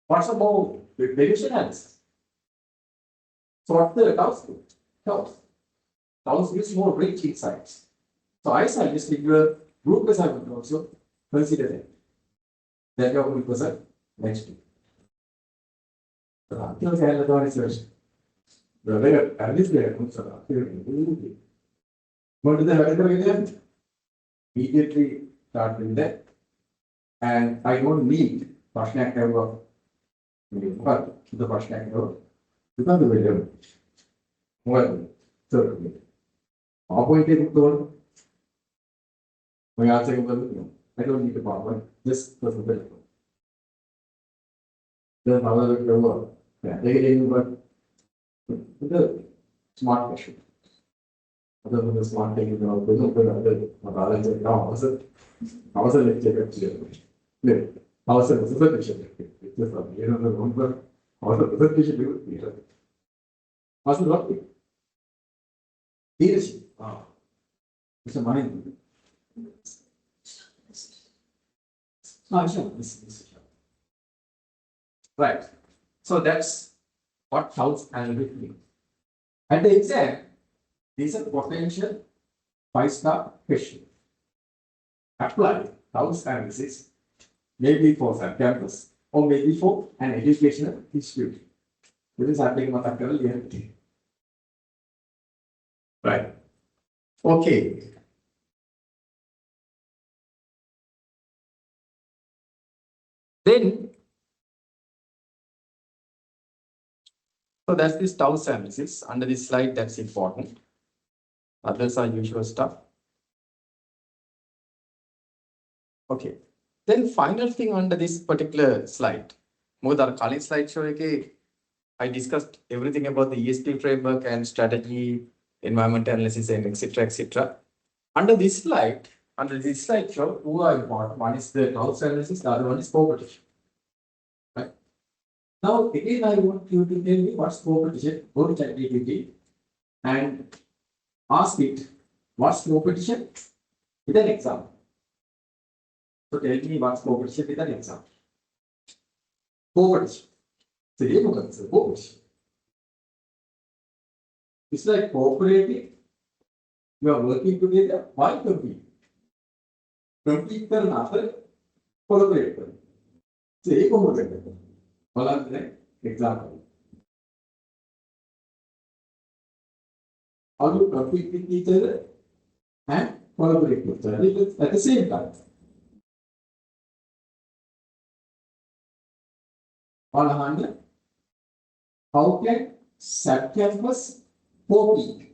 What's about the variation analysis? So what's the house? Cows gives more rich insights. So I suggest if you are group assignment also consider that. That your group person next to. Until the end of the research. The layer at least layer comes up. What is the other immediately start with that. And I don't need first act ever. But the first act ever. Because the video. Well, so appointed to my answer I don't need the power, just for the bill. The power of the work. Yeah, they get in, but the smart machine. Other than the smart thing, rather than now, I was a lecture. I was a presentation. The number, I was a presentation. I was not leadership. It's a mind. Right. So that's what house analytic means. At the exam, these are potential 5-star questions. Apply house analysis maybe for some campus or maybe for an educational institute. This is happening on a reality. Right. Okay. Then, so that's this house analysis. Under this slide, that's important. Others are usual stuff. Okay. Then final thing under this particular slide. More than Kali slide show I discussed everything about the ESP framework and strategy, environment analysis, and etc. Under this slide show, two are important. One is the house analysis, the other one is competition. Right. Now again, I want you to tell me what's competition, go to ChatGPT and ask it what's competition with an example. So tell me what's competition with an example. Competition. So you know that's competition. It's like cooperating. You are working together. Why compete? Compete करना है collaborate करना. So ये collaborate करना. Collaborate example. How you compete with each other and collaborate with each other at the same time. On the hand, how can subcampus compete?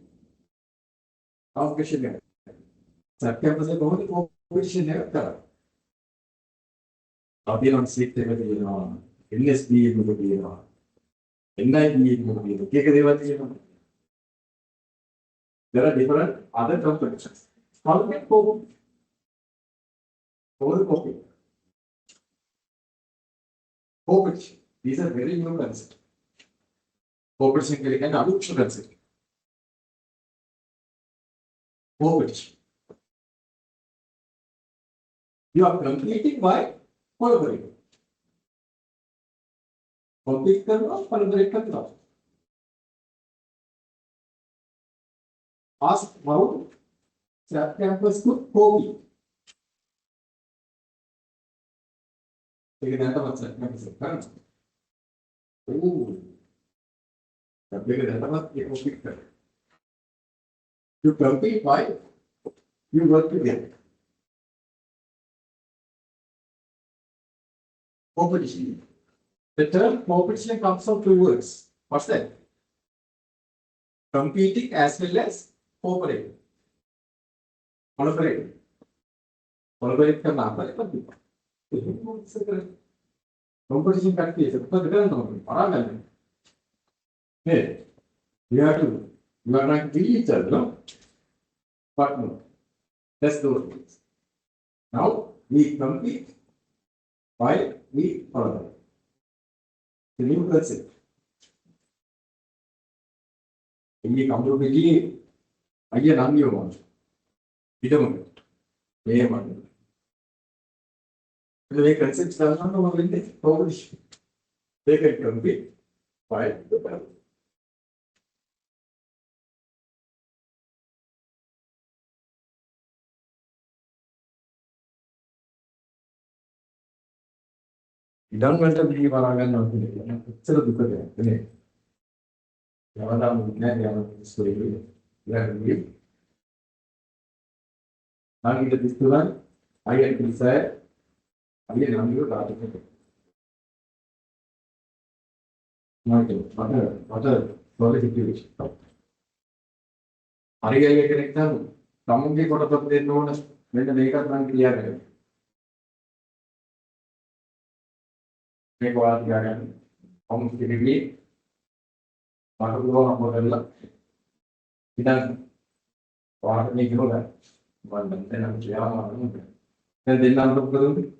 Competition है. Subcampus है बहुत competition है क्या? अभी हम सीखते हैं कि ना NSB में भी ना NIB में भी क्या क्या देवाती है. There are different other competitions. How can compete? Competition. These are very new concepts. Competition के लिए क्या नाम उच्च concept. Competition. You are competing by collaborating. Compete करना, collaborate करना. Ask how campus could copy. Take that about campus. Oh, the bigger than about the compete. You compete by you work together. Competition. The term competition comes from two words. What's that? Competing as well as cooperating. Collaborate. Collaborate करना आपका competition करती है सबका different होगा पढ़ा करने. Hey, you are not kill each other, no? But no, that's those things. Now we compete while we collaborate. The new concept. Ini kamu begini, aja nami orang, tidak mungkin, memang. Jadi konsep sekarang orang ini publish, they can compete by the ඉඩම්වලට බිහි වරා ගන්නවා කියන්නේ එච්චර දුක දෙයක් නේ. යවලා මුන්නේ යන story එක. Nanti kita diskusikan ayat saya ayat yang itu dah ada. Nanti pada boleh kita. Hari ayat kita kamu di kota tempat itu mana mereka nanti lihat ya. Mereka lihat kan kamu sendiri maka dua orang modal kita orang ini juga One then I'm and then I'm going to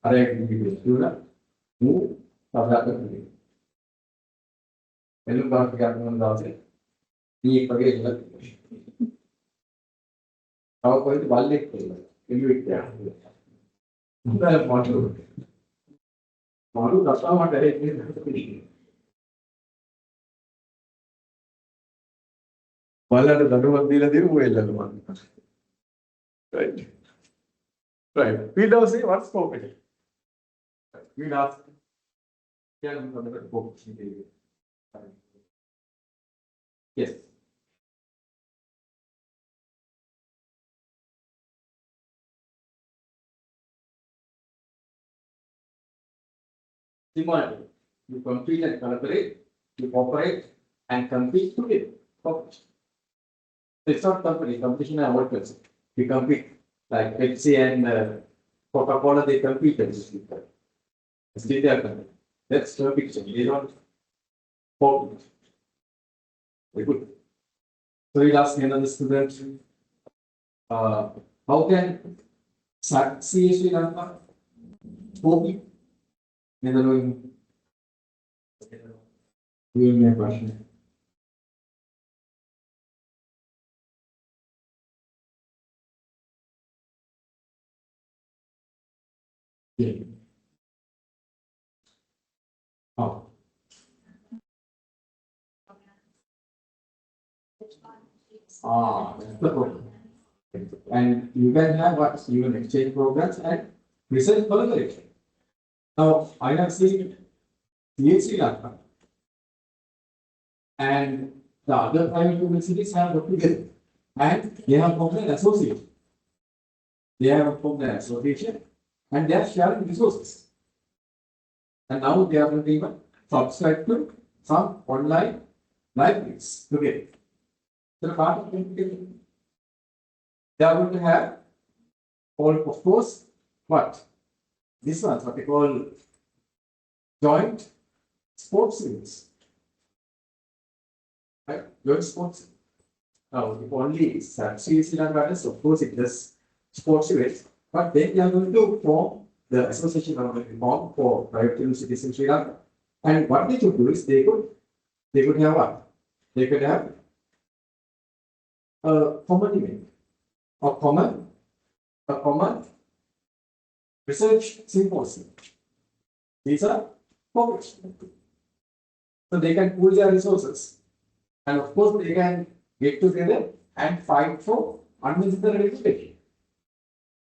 arrange the move of that. When you got the he forget how going to wallet model that's how I Wallet the Duma right. Right. We don't say what's spoken. We ask. Yes. Similarly, you compete and collaborate, you cooperate and compete together. It's not competition and workers. We compete like Pepsi and Coca-Cola, they compete and that's the picture. They don't compete. Very good. So we'll ask another student, how can Srilanka compete? Neither knowing my question. Yeah. How? That's the problem. And you can have what you can exchange programs and research collaboration. Now, I have seen Sri Lanka and the other private universities have got together and they have formed an association. They have formed an association and they are sharing resources. And now they are going to even subscribe to some online libraries together. So the part of it, they are going to have all, of course, what? This one, what they call joint sports events. Right? Joint sports. Now, if only Sri Lanka, of course, it does sports events, but then they are going to form the association of the form for private universities in Sri Lanka. And what they could do is they could have what? They could have a common event, a common research symposium. These are corporates. So they can pool their resources. And of course, they can get together and fight for unnecessary regulation.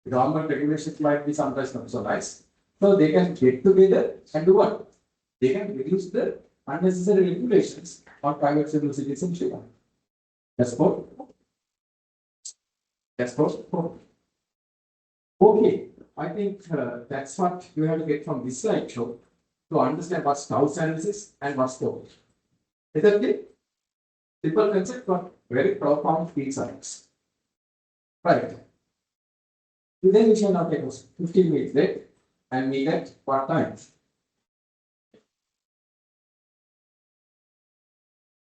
The government regulations might be sometimes not so nice. So they can get together and do what? They can reduce the unnecessary regulations on private universities in Sri Lanka. That's what. That's what. Okay, I think that's what you have to get from this slideshow to understand what's house analysis and what's storage. Is that okay? Simple concept, but very profound insights. Right. Today we shall not take us 15 minutes late and meet at what time?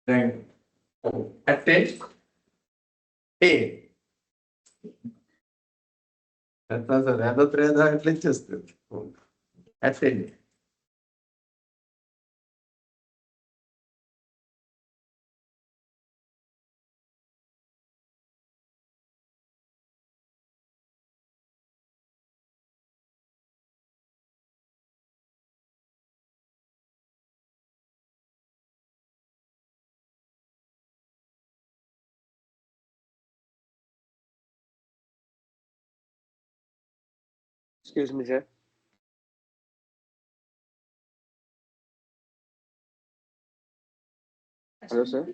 Then at 10 a. That's another thread I lectures at 10. Excuse me, sir. Hello, sir.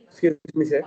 Excuse me, sir.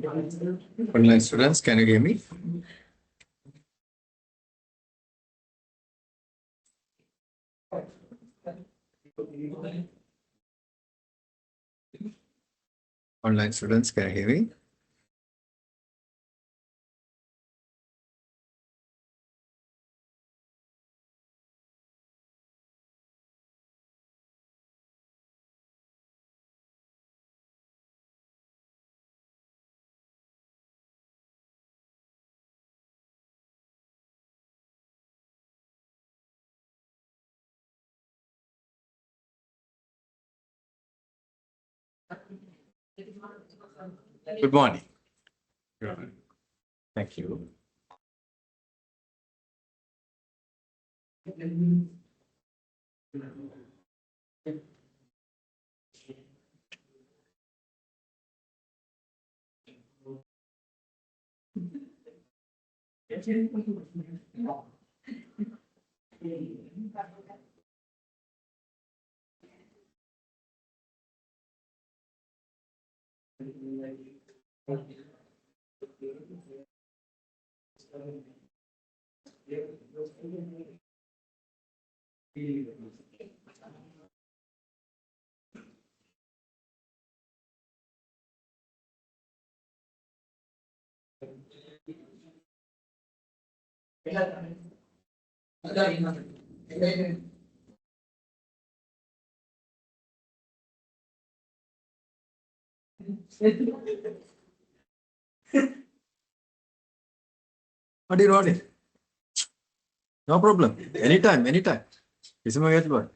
Online students, can you hear me? Online students, can you hear me? Good morning. Thank you. What do you want it? No problem. Anytime, anytime. This is my word.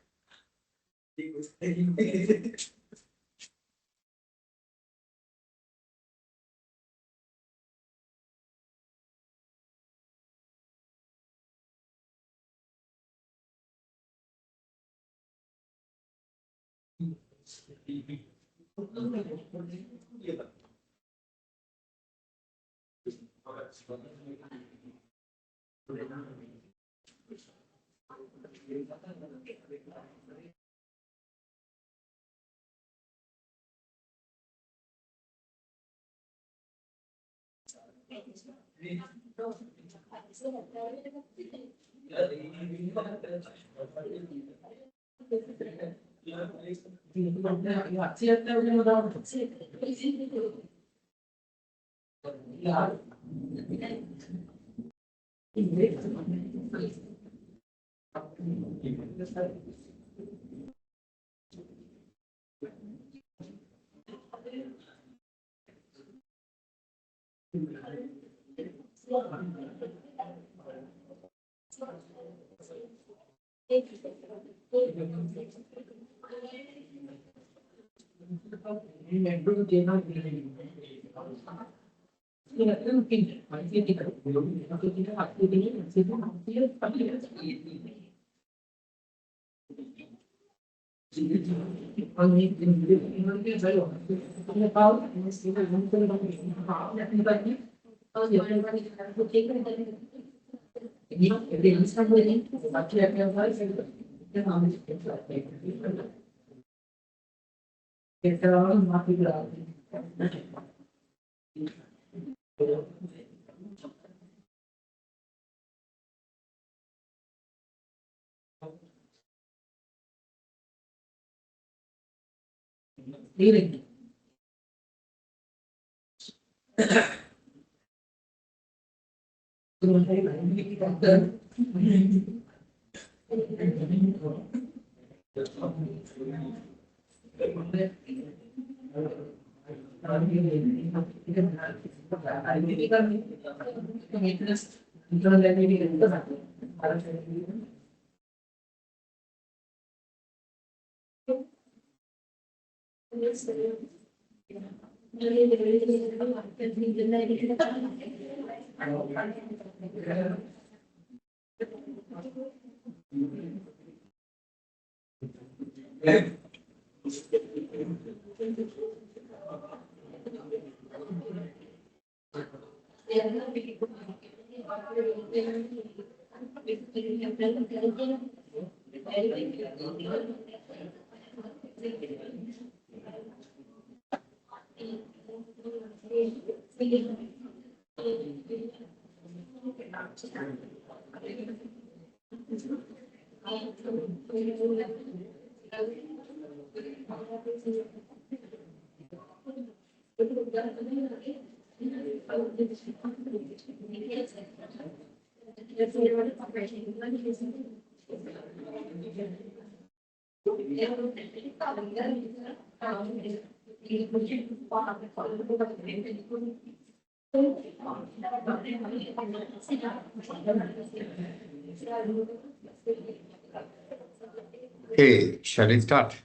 Okay, shall we start?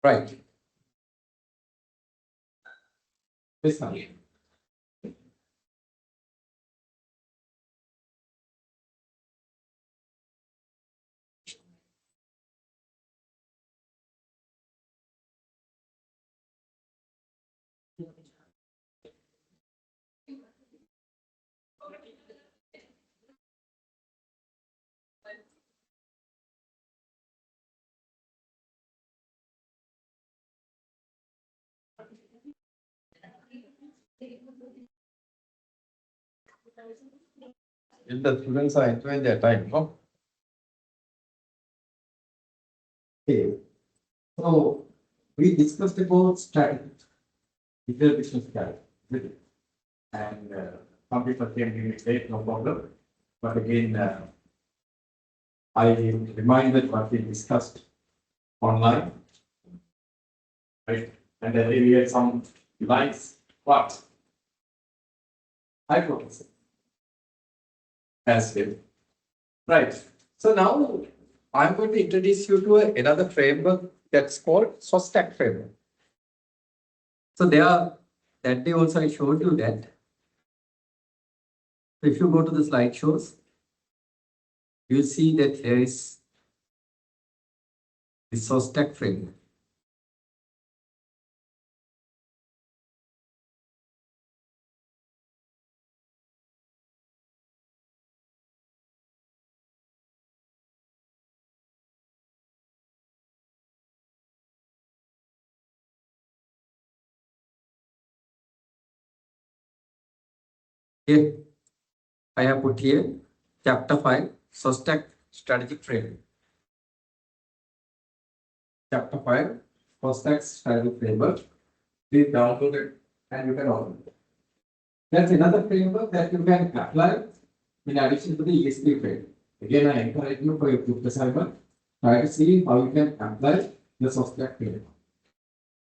Right. This one. If the students are enjoying their time, no? Okay. So we discussed about strategy, digital business strategy. And some people can give it late, no problem. But again, I reminded what we discussed online, right? And then we had some lines, but hypothesis as well. Right. So now I'm going to introduce you to another framework that's called SOSTAC framework. So that day also I showed you that. So if you go to the slideshows, you'll see that here is the SOSTAC framework. Here, I have put here chapter 5, SOSTAC strategic framework. Chapter 5, SOSTAC strategic framework. Please download it and you can open it. That's another framework that you can apply in addition to the ESP framework. Again, I encourage you for your group assignment, try to see how you can apply the SOSTAC framework.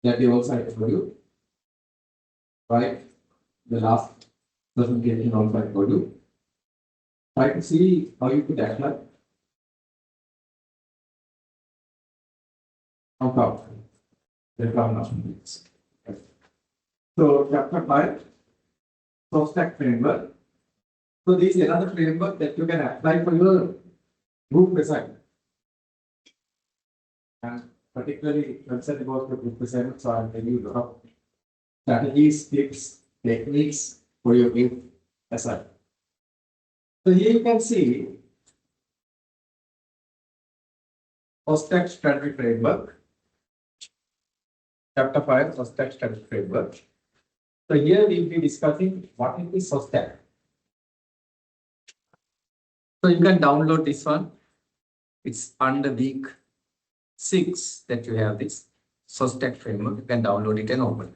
That we also I told you, right? The last presentation also I told you. Try to see how you could apply. On top. So chapter 5, SOSTAC framework. So this is another framework that you can apply for your group assignment. And particularly concerned about the group assignment, so I'll tell you a lot of strategies, tips, techniques for your group assignment. So here you can see SOSTAC strategy framework. Chapter 5, SOSTAC strategy framework. So here we'll be discussing what is the SOSTAC. So you can download this one. It's under week 6 that you have this SOSTAC framework. You can download it and open it.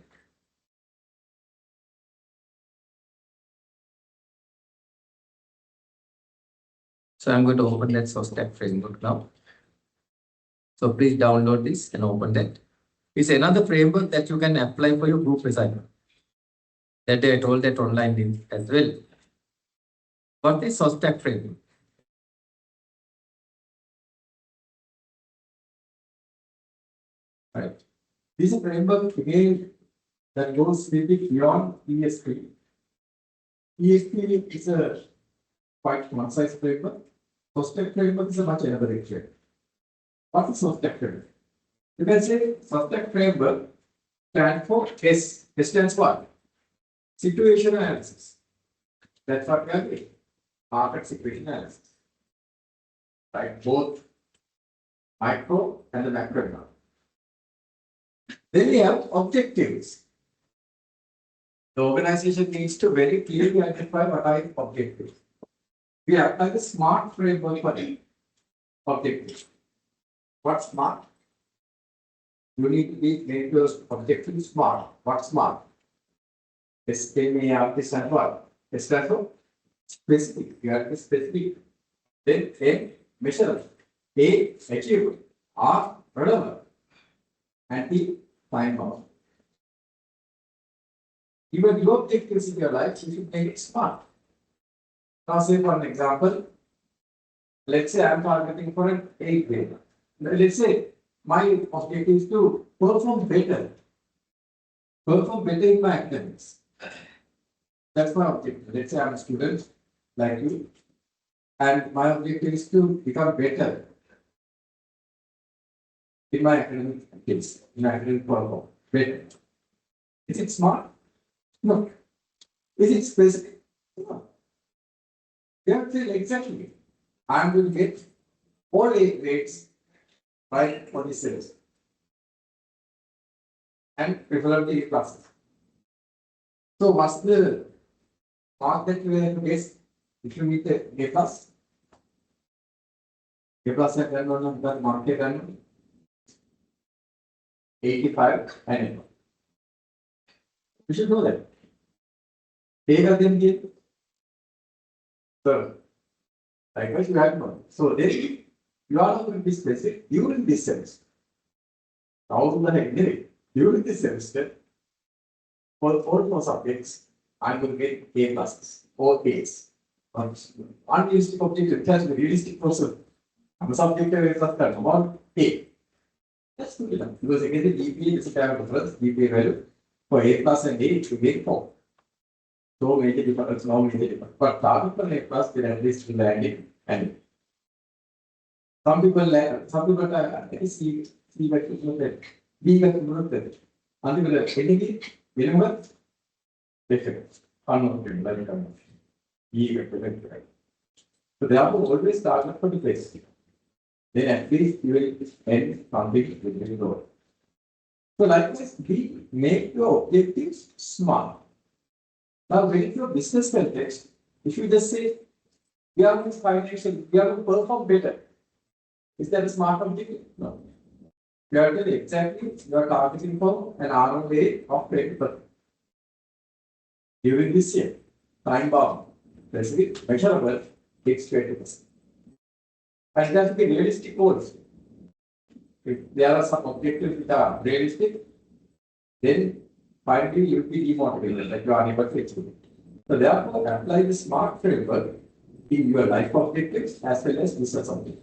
So I'm going to open that SOSTAC framework now. So please download this and open that. It's another framework that you can apply for your group assignment. That day I told that online as well. What is SOSTAC framework? Right. This is a framework again that goes little beyond ESP. ESP is a quite one-size framework. SOSTAC framework is a much elaborate framework. What is SOSTAC framework? You can say SOSTAC framework stands for S. S stands for what? Situation analysis. That's what we are doing. Market situation analysis. Right? Both micro and the macro environment. Then we have objectives. The organization needs to very clearly identify what are its objectives. We apply the SMART framework for it. Objectives. What's SMART? You need to make your objectives SMART. What's SMART? S-M-A-R-T stands for what? S stands for specific. You have to be specific. Then M, measurable. A, achievable. R, relevant. And T, time bound. Even your objectives in your life, you should make it SMART. Now, say for an example, let's say I'm targeting for an 8th grade. Let's say my objective is to perform better in my academics. That's my objective. Let's say I'm a student like you, and my objective is to become better in my academic skills, in my academic performance. Better. Is it SMART? No. Is it specific? No. You have to say exactly. I'm going to get all 8 grades right for this semester. And preferably A classes. So what's the mark that you have to guess if you meet the A plus? A plus and then on the market and 85 and above. You should know that. A then give. So, likewise, you have one. So, then you are not going to be specific during this semester. During this semester, for all four subjects, I'm going to get A pluses or A's. Unrealistic objective, it has to be realistic person. I'm a subject A plus about A. That's good enough. Because again, the GPA is a kind of difference, GPA value. For A plus and A, it should be 4. So make a difference, now make a difference. But target for A plus, then at least will land it and some people see by that B by that. Until the ending, remember, different. Unknown, like E by that. So therefore, always target for the place. Then at least you will end something with the goal. So likewise, B, make your objectives smart. Now, when it's your business context, if you just say, we are going to financial, we are going to perform better. Is that a smart objective? No. You are telling exactly you are targeting for an ROA of 20%. During this year, time bound, specific, measurable, it's 20%. And that will be realistic goals. If there are some objectives which are realistic, then finally you will be demotivated, like you are unable to achieve it. So therefore, apply the SMART framework in your life objectives as well as business objectives.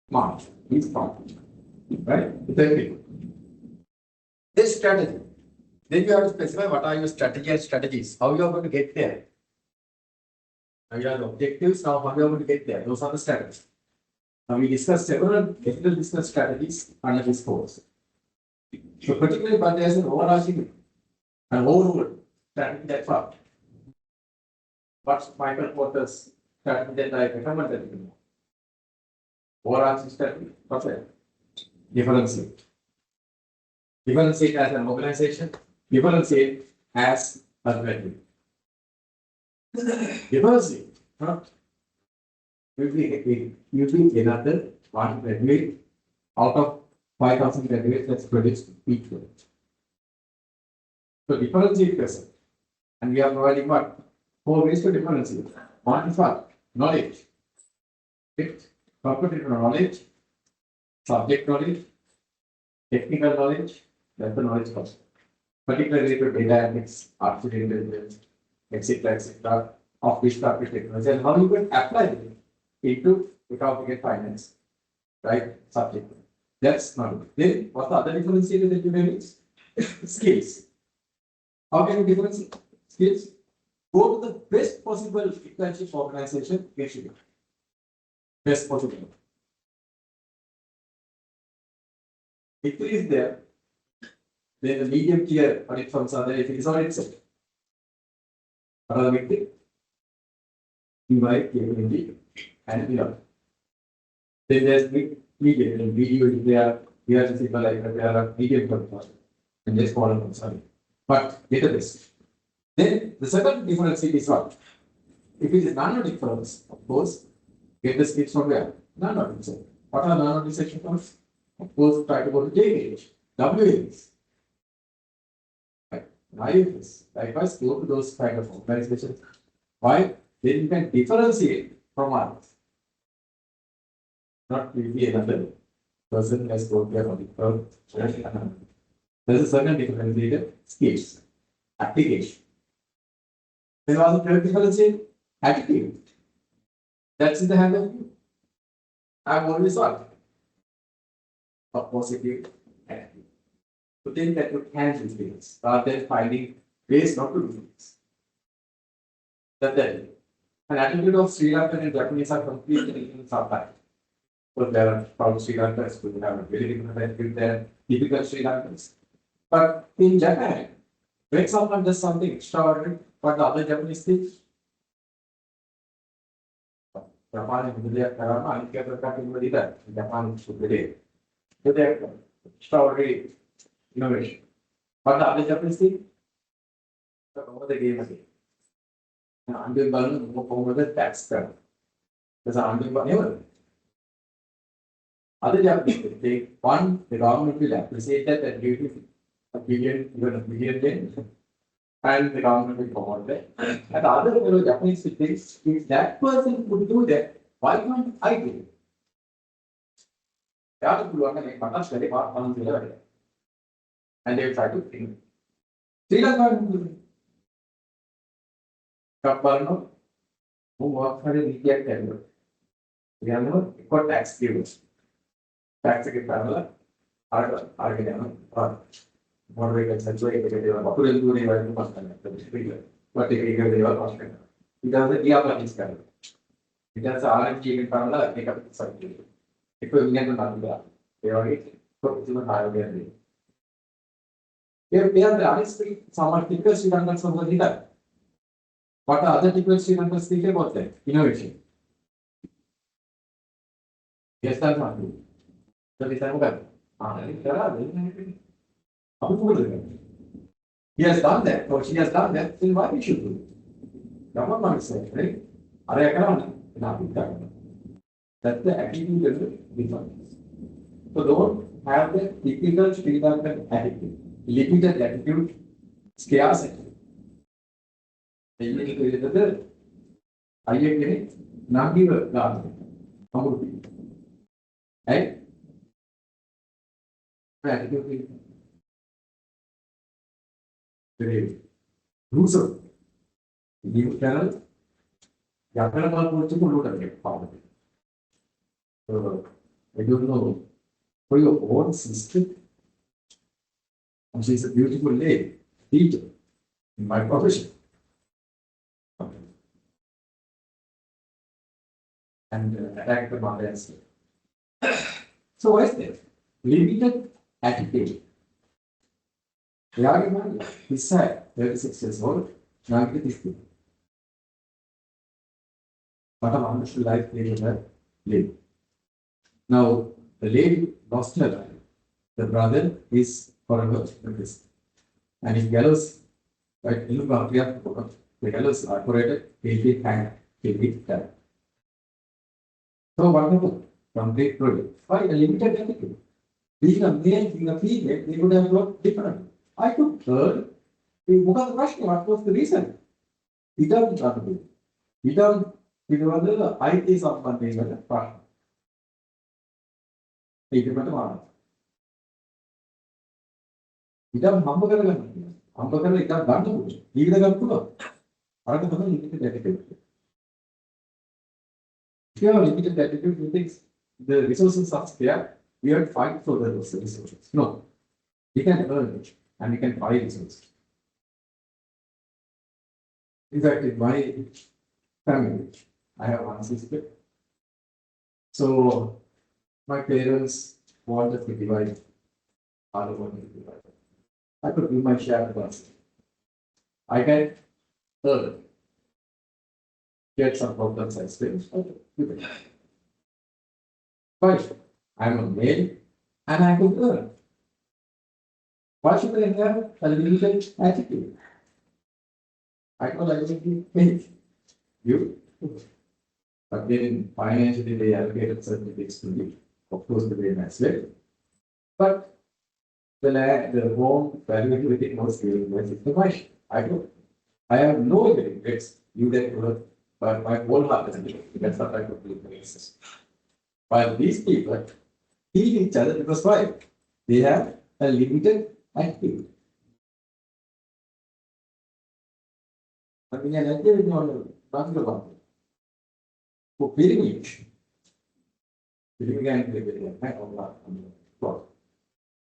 SMART is SMART. Right? Exactly. This strategy. Then you have to specify what are your strategy and strategies. How you are going to get there. Now you have the objectives. Now how you are going to get there. Those are the strategies. Now we discussed several ethical business strategies under this course. So particularly, but there's an overarching and overall strategy that's up. What's Michael Porter's strategy that I recommend that you know? Overarching strategy. What's that? Differentiate. Differentiate as an organization. Differentiate as a graduate. Differentiate. You be another one graduate out of 5,000 graduates that's produced each year. So differentiate person. And we are providing what? 4 ways to differentiate. One is what? Knowledge. Fifth, competitive knowledge, subject knowledge, technical knowledge, that's the knowledge cost. Particularly to data analytics, artificial intelligence, etc., of which topic technology, and how you can apply it into economic finance, right? Subject. That's not it. Then what's the other differentiator that you may use? Skills. How can you differentiate skills? Go to the best possible internship organization, actually. Best possible. If it is there, then the medium tier audit firms are there. If it is audit set, another big thing. Invite KPMG and Deloitte. Then there's big medium and video. They are just like they are medium companies and just follow them. Sorry. but get the best. Then the second difference is what? If it is non-difference, of course, get the skills from where? Non-difference. What are non-difference terms? Of course, try to go to JH, WH, right? IFS. Likewise, go to those kind of organizations. Why? Then you can differentiate from others. Not really another person has go there on the curve. There's a certain differentiated skills, application. Then also third differentiate attitude. That's in the hand of you. I've always thought a positive attitude. To think that you can do things rather than finding ways not to do things. That's it. An attitude of Sri Lankan and Japanese are completely different sometimes. So there are proud Sri Lankans who have a very different attitude than typical Sri Lankans. But in Japan, when someone does something extraordinary, what the other Japanese think? Japan is the Karama, and get the country with that. Japan is the day. So they have extraordinary innovation. What the other Japanese think? Over the game again. Now, I'm doing over the tax cut. Because I'm doing whatever. Other Japanese, they one, the government will appreciate that and give you a billion, even a billion yen, and the government will promote that. And the other fellow Japanese will think, if that person could do that, why can't I do it? They are the people who are much very far from the other. And they will try to think. Sri Lanka, Kaparno, who work for a media tender. We have no tax givers. Tax ke parallel, argue, or moderate accentuate the popular duty by the master. But they give the other. It does the Japanese kind. It does the RNG in parallel, make up the subject. If we get another, they are it, so even higher than if they are the artistry, some typical Sri Lankan over here. What are other typical Sri Lankan speak about that? Innovation. Yes, that's not good. So this time, he has done that, or she has done that, then why we should do it? Government said, right? That's the attitude of the difference. So don't have the typical Sri Lankan attitude, limited attitude, scarcity. I get not give a garden. Right? Attitude. Very loser. You channel. Yakan about to look at it. So I don't know for your own sister. And she's a beautiful lady, teacher in my profession. And attack the mother and say. So what is that? Limited attitude. The argument is sad, 36 years old, now get this thing. What a wonderful life they have lived. Now, the lady lost her life. The brother is forever in this. And if gallows, right, the gallows are operated, he'll be hanged, he'll be dead. So what happened? Complete project. Why a limited attitude? Being a male, being a female, they would have worked differently. I could learn. What was the reason? He doesn't try to do it. He doesn't. He doesn't. I think something is a partner. He doesn't. He doesn't humble. Humble. He doesn't done it. He doesn't do it. I don't know. Limited attitude. If you have a limited attitude, you think the resources are there. We have to fight for the resources. No. We can earn it and we can buy resources. In fact, in my family, I have one sister. So my parents wanted to divide. Father wanted to divide. I could give my share to us. I can earn. Get some problems I explain. Okay. But I'm a male and I could earn. Why should they have a limited attitude? I don't like to you, but then financially they allocated certain things to me. Of course, the way that's it. But the land, the home, value everything was given by the money. I have no regrets. You get work, but my whole heart is that's what I could do. While these people kill each other because why? They have a limited attitude. I mean, an idea is not talking about it. For pilgrimage, pilgrimage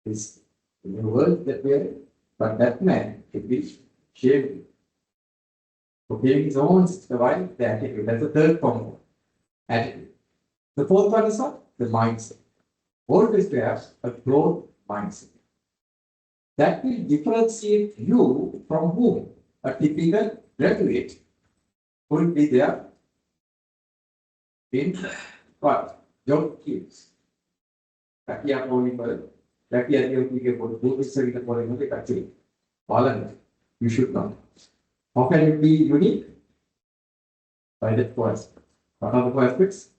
is in the world that we are in. But that man should be shamed. For killing his own sister, why? The attitude. That's the third form. Attitude. The fourth one is what? The mindset. Always to have a growth mindset. That will differentiate you from whom? A typical graduate will be there in what? Job skills. Kaki apa ni pada? Kaki ada yang tiga puluh besar kita boleh nanti kaki. Malam you should not. How can it be unique? By that first. What are the four aspects?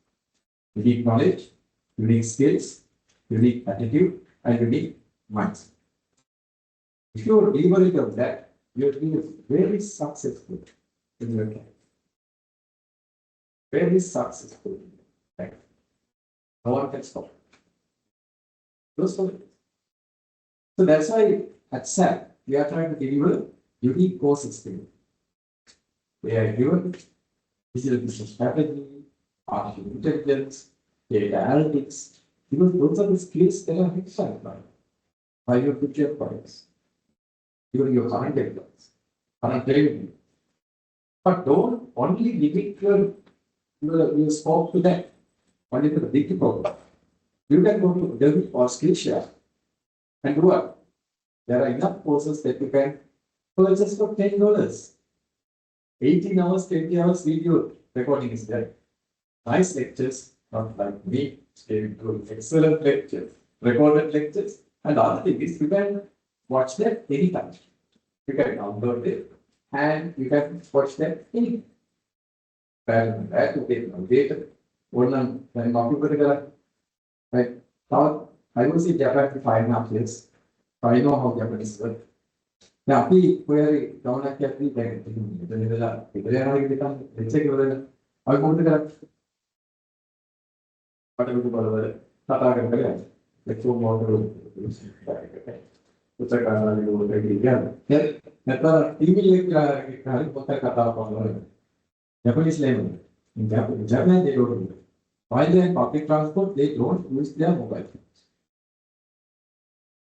Unique knowledge, unique skills, unique attitude, and unique mindset. If you are leverage of that, you will be very successful in your life. Very successful. Right? No one can stop. Those are it. So that's why at SAP, we are trying to deliver unique course experience. They are given digital business strategy, artificial intelligence, data analytics, because those are the skills that are required by your future employees, even your current employees, current training. But don't only limit your scope to that, only to the big problem. You can go to Delhi or Skillshare and do what? There are enough courses that you can purchase for $10. 18 hours, 20 hours video recording is there. Nice lectures, not like me, giving to excellent lectures, recorded lectures, and the other thing is you can watch them anytime. You can download it and you can watch them anytime. That to get updated. One then computer right. Now I was in Japan for 5.5 years. So I know how Japanese work. Now, where down at Capri, then let's check over I go to the whatever Tata let's go more to Japanese language. In Japan, they don't do it. While they are public transport, they don't use their mobile phones.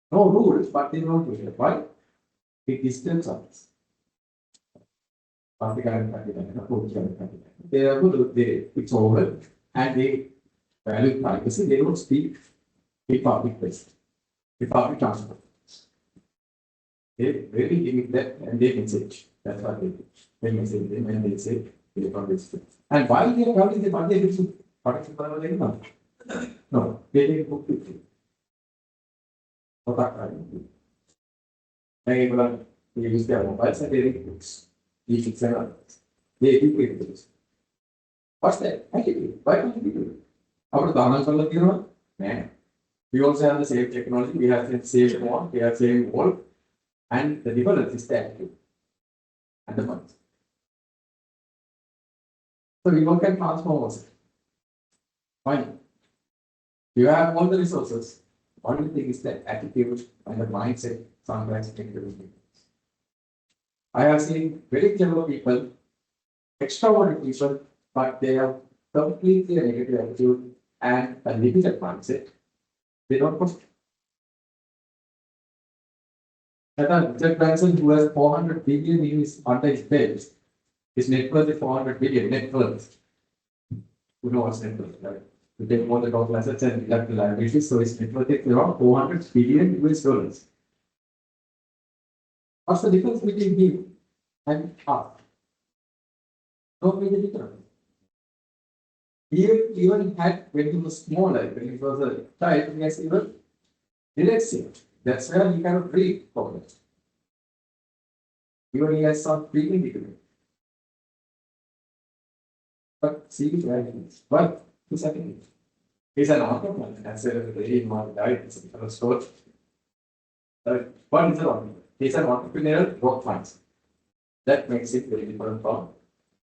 No rules, but they don't use it. Why? Big distance service. They are good, it's over, and they value privacy, they don't speak in public place, in public transport. They really limit that and they message. That's what they do. They message them and they say, they are this. And while they are traveling, they do participate. No, they didn't book it. They use their mobiles and they read books. They fix and others. They educate books. What's that? Attitude. Why don't we do it? Our Dana man. We also have the same technology, we have the same phone, we have the same world, and the difference is the attitude and the mindset. So we work at transform also. Fine. You have all the resources. Only thing is that attitude and the mindset sometimes take the difference. I have seen very clever people, extraordinary people, but they have completely a negative attitude and a limited mindset. They don't push. Richard Branson, who has 400 billion in his under his belt, his net worth is 400 billion net worth. Who knows what's net worth, right? To take all the total assets and deduct the liabilities, so his net worth is around 400 billion US dollars. What's the difference between him and us? No major difference. He even had, when he was smaller, when he was a child, he has even dyslexia. That's where you cannot read properly. Even he has some reading degree. But see where he is. Why? He's second. He's an entrepreneur. That's a very important guy. It's a different story. What is an entrepreneur? He's an entrepreneurial growth mindset. That makes it very different from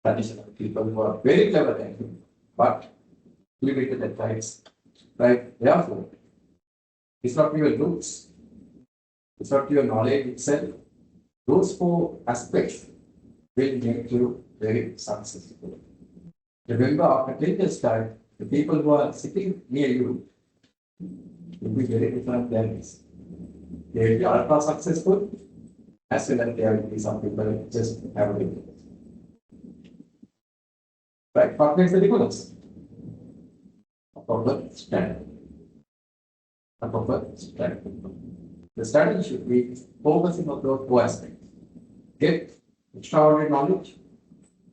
traditional people who are very clever than him, but limited at times. Right? Therefore, it's not your roots. It's not your knowledge itself. Those four aspects will make you very successful. Remember, after 10 years' time, the people who are sitting near you will be very different than this. They will be ultra successful, as well as there will be some people who just have a difference. Right? What makes the difference? A proper strategy. A proper strategy. The strategy should be focusing on those four aspects. Get extraordinary knowledge.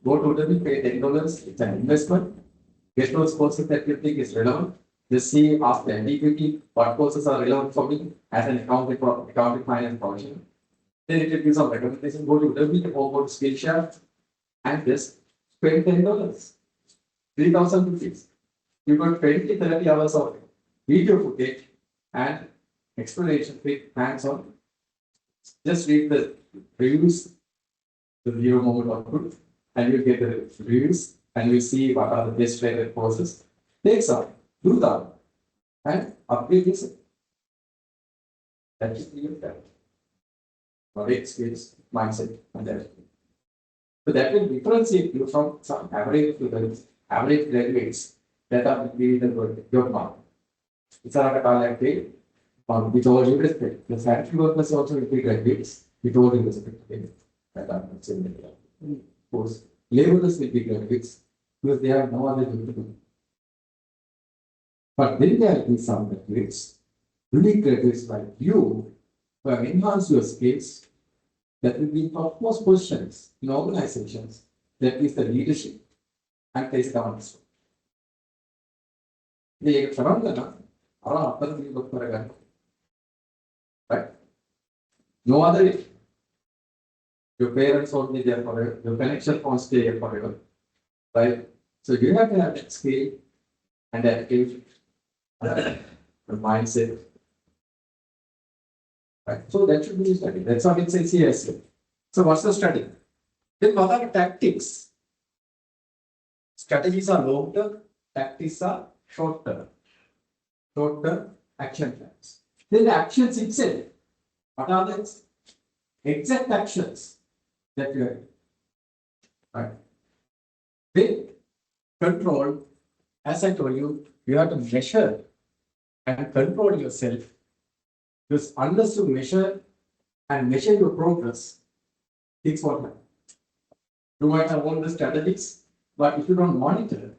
Go to them, pay $10. It's an investment. Get those courses that you think is relevant. Just see, ask the MDQT, what courses are relevant for me as an accounting finance professional. Then it will give some recommendation. Go to Udemy or go to Skillshare and just spend $10. 3,000 rupees. You got 20, 30 hours of video footage and explanation with hands-on. Just read the reviews, the video moment output, and you'll get the reviews and you'll see what are the best rated courses. Take some, do that, and upgrade yourself. That is your strategy. Knowledge, skills, mindset, and that. So that will differentiate you from some average students, average graduates that are in the job market. It's like a like with all due respect. The factory workers also will be graduates with all due respect. That are similar. Of course, laborers will be graduates because they have no other job to do. But then there will be some graduates, unique graduates like you, who have enhanced your skills, that will be in topmost positions in organizations, that is the leadership and place governance. The Srilanka, right? No other way. Your parents won't be there forever, your connection won't stay here forever, right? So you have to have that skill and attitude, the mindset. Right. So that should be the study. That's what it says here. So what's the study? Then what are the tactics? Strategies are long term, tactics are short term. Short term action plans. Then the actions itself. What are the exact actions that you are doing? Right. Then control, as I told you, you have to measure and control yourself. Because unless you measure and measure your progress, things won't happen. You might have all the strategies, but if you don't monitor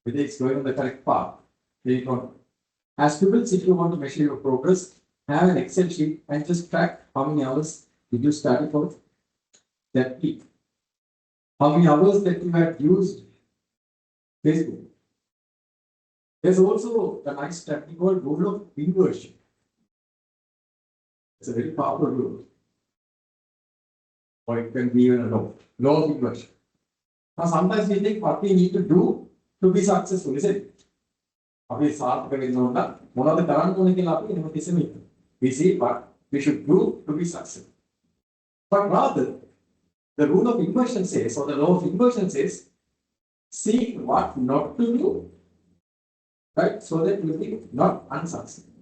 whether it's going on the correct path, then you don't. As students, if you want to measure your progress, have an Excel sheet and just track how many hours did you study for that week. How many hours that you had used Facebook. There's also a nice strategy called rule of inversion. It's a very powerful rule. Or it can be even a law of inversion. Now, sometimes we think what we need to do to be successful, isn't it? We see what we should do to be successful. But rather, the rule of inversion says, or the law of inversion says, see what not to do, right? So that you will be not unsuccessful.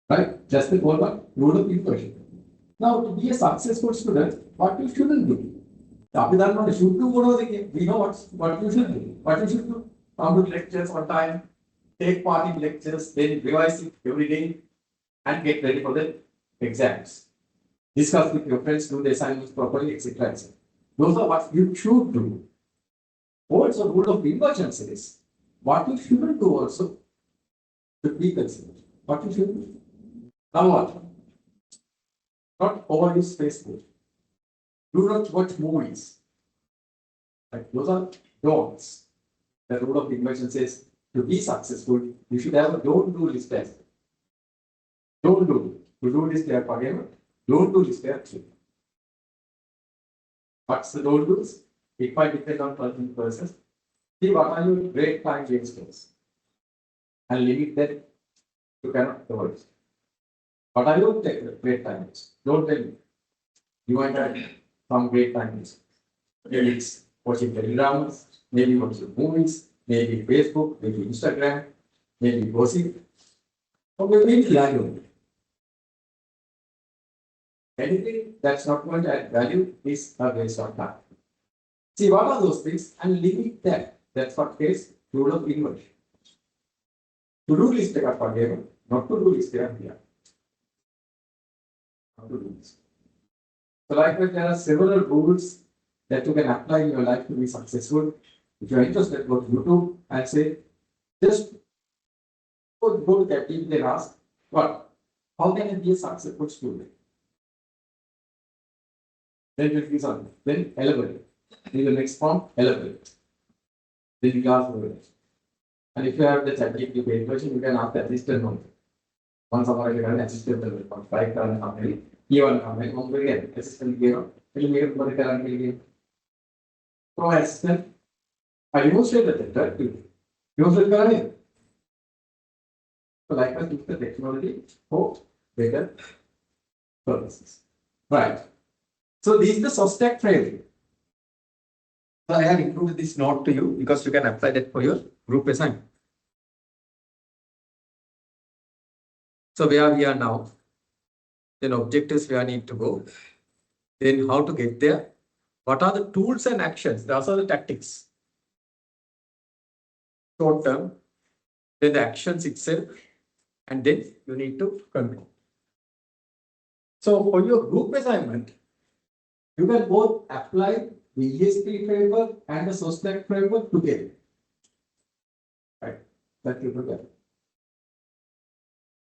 Right? Just the rule of inversion. Now, to be a successful student, what you shouldn't do? We know what you should do. What you should do? Come to lectures on time, take part in lectures, then revise it every day, and get ready for the exams. Discuss with your friends, do the assignments properly, etc. etc. Those are what you should do. Also, rule of inversion says what you shouldn't do also should be considered. What you should do. Now what? Not overuse Facebook. Do not watch movies. Right? Those are don'ts. The rule of inversion says to be successful, you should have a don't do list as well. Don't do. To do list there forgiven. Don't do list there too. What's the don't do's? It might depend on person to person. See what are your great time wasters and limit them to cannot avoid. What are your great time wasters? Don't tell me. You might have some great time wasters. Maybe it's watching telegrams, maybe watching movies, maybe Facebook, maybe Instagram, maybe gossip, or maybe value. Anything that's not going to add value is a waste of time. See, what are those things and limit that. That's what is rule of inversion. To-do list take up again, not to-do list take up here. Not to-do list. So likewise, there are several rules that you can apply in your life to be successful. If you are interested, go to YouTube and say, just go to ChatGPT and ask, what? How can I be a successful student? Then you will something. Then elaborate. In the next form, elaborate. Then you ask for it. And if you have the ChatGPT paid version, you can ask the assistant one. Once someone has an assistant will like the company, even company, one will get assistant here, will make it for the current meeting. So assistant, I demonstrated that, right? You also can. So likewise, use the technology for better purposes. Right. So this is the SOSTAC framework. So I have included this note to you because you can apply that for your group assignment. So where we are now, then objectives where I need to go, then how to get there, what are the tools and actions, those are the tactics. Short term, then the actions itself, and then you need to complete. So for your group assignment, you can both apply the ESP framework and the SOSTAC framework together. Right, that you together.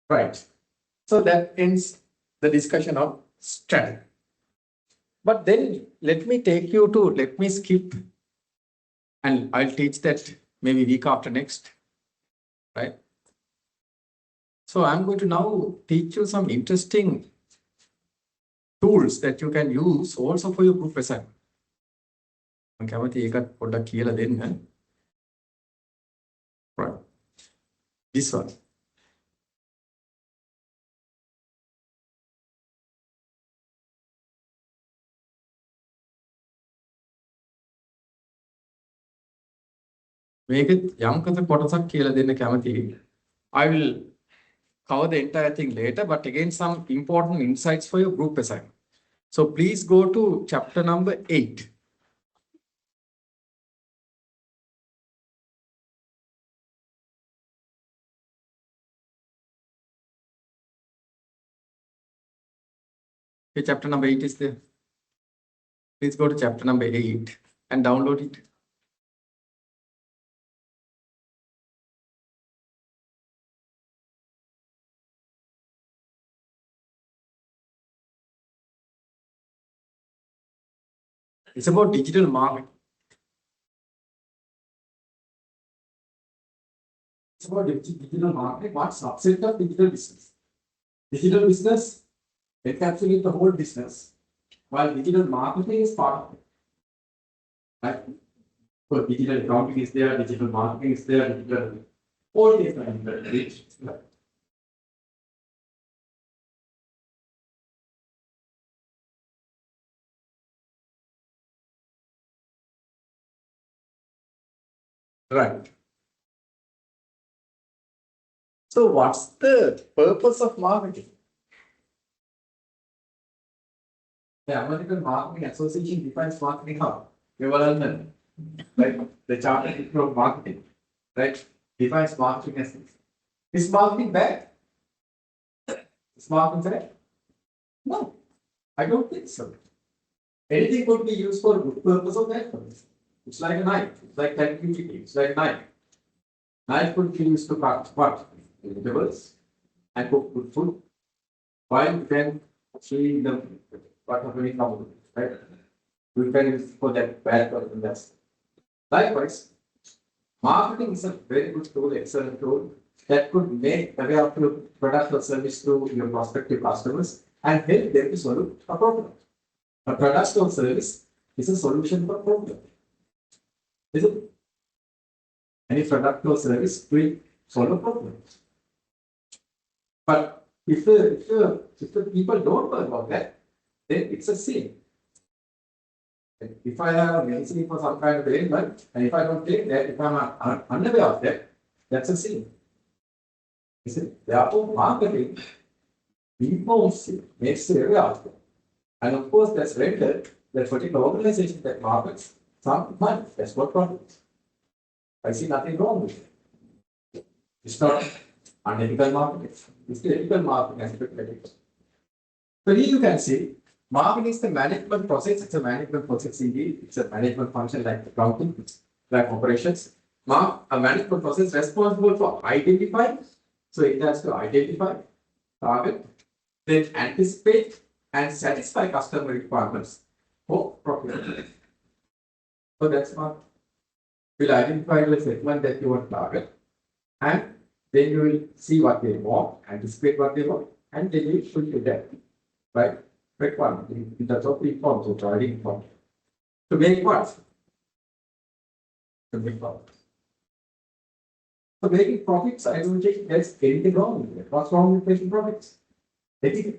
Right. So that ends the discussion of strategy. But then let me skip and I'll teach that maybe week after next. Right. So I'm going to now teach you some interesting tools that you can use also for your group assignment. Right. This one. Make it I will cover the entire thing later, but again, some important insights for your group assignment. So please go to chapter number 8. Okay, chapter number 8 is there. Please go to chapter number 8 and download it. It's about digital marketing. It's about digital marketing. What subset of digital business? Digital business encapsulates the whole business, while digital marketing is part of it. Right? So digital accounting is there, digital marketing is there, digital all these kinds of things. Right. So what's the purpose of marketing? The American Marketing Association defines marketing how? Right? The Chartered of Marketing, right? Defines marketing as this. Is marketing bad? Is marketing bad? No, I don't think so. Anything could be used for good purpose or bad purpose. It's like a knife. It's like technically, it's like a knife. Knife could be used to cut what? Vegetables and cook good food. While you can see the what happening now, right? You can use for that bad purpose. Likewise, marketing is a very good tool, excellent tool that could make aware of your product or service to your prospective customers and help them to solve a problem. A product or service is a solution for a problem. Is it? Any product or service will solve a problem. But if the people don't know about that, then it's a sin. If I have a medicine for some kind of ailment, and if I don't take that, if I'm unaware of that, that's a sin. You see, therefore, marketing informs you, makes you aware of that. And of course, that's rendered that particular organization that markets some money. That's what profits. I see nothing wrong with it. It's not unethical marketing. It's the ethical marketing aspect of it. So here you can see, marketing is the management process. It's a management process indeed. It's a management function like accounting, like operations. A management process responsible for identifying. So it has to identify, target, then anticipate and satisfy customer requirements for procurement. So that's what will identify the segment that you want to target, and then you will see what they want, anticipate what they want, and then you should do that. Right? Requirement in terms of reforms or providing form. To make what? To make profits. So making profits, I don't think there's anything wrong with it. What's wrong with making profits? Ethical.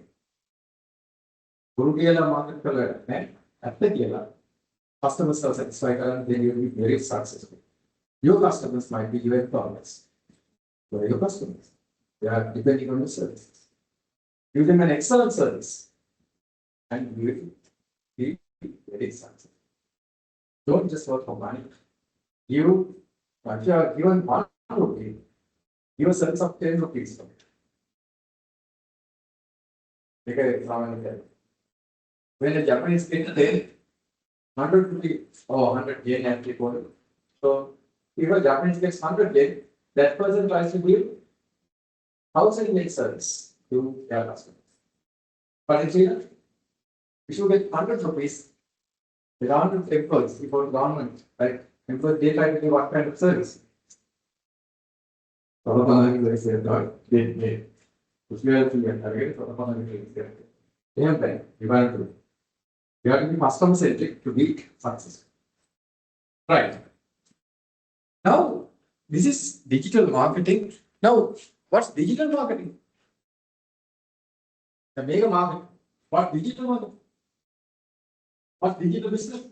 Guru Gala market color, customers are satisfied and then you will be very successful. Your customers might be your employees. Who are your customers? They are depending on your services. Give them an excellent service and you will be very successful. Don't just work for money. If you are given 1 rupee, give a service of 10 rupees for it. Take an example. When a Japanese gets 100 rupees or 100 yen at the point. So if a Japanese gets 100 yen, that person tries to give 1,000 yen service to their customers. But in China, if you get 100 rupees, the government employees, before government, right? Employees, they try to give what kind of service? They if you have to get target, they have that. You have to be customer centric to be successful. Right. Now, this is digital marketing. Now, what's digital marketing? The mega market. What digital marketing? What's digital business?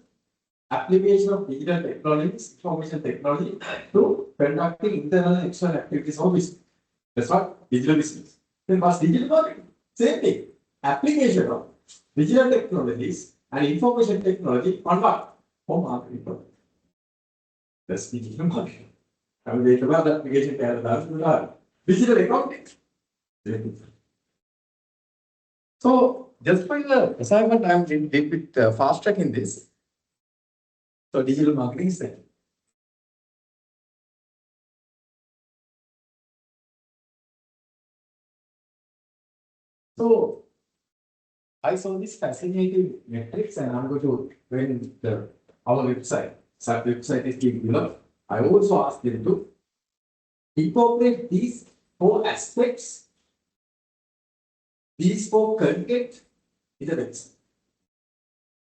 Application of digital technologies, information technology to conducting internal and external activities of business. That's what digital business. Then what's digital marketing? Same thing. Application of digital technologies and information technology on what? For marketing purpose. That's digital marketing. I will wait about the application digital accounting. So just by the assignment, I'm a bit fast tracking this. So digital marketing is there. So I saw this fascinating metrics and I'm going to, when our website, SAP website is being developed, I also asked them to incorporate these 4 aspects, these 4 content in the website.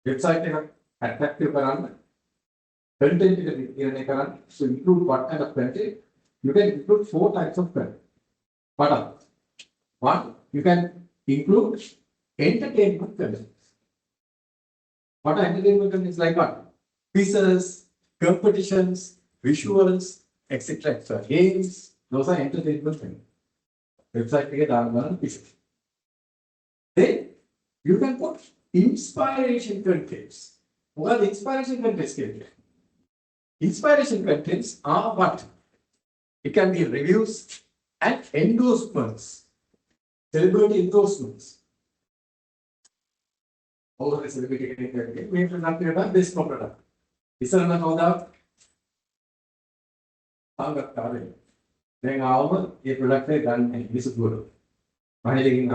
Website attractive content to include what kind of content? You can include 4 types of content. What are? 1, you can include entertainment content. What are entertainment contents like what? Quizzes, competitions, visuals, etc. etc. Games, those are entertainment content. Website to get pieces. Then you can put inspiration contents. What are the inspiration contents? Inspiration contents are what? It can be reviews and endorsements, celebrity endorsements. Over the celebrity content, we have to not about this product. This is not then our product done this is good. Finally,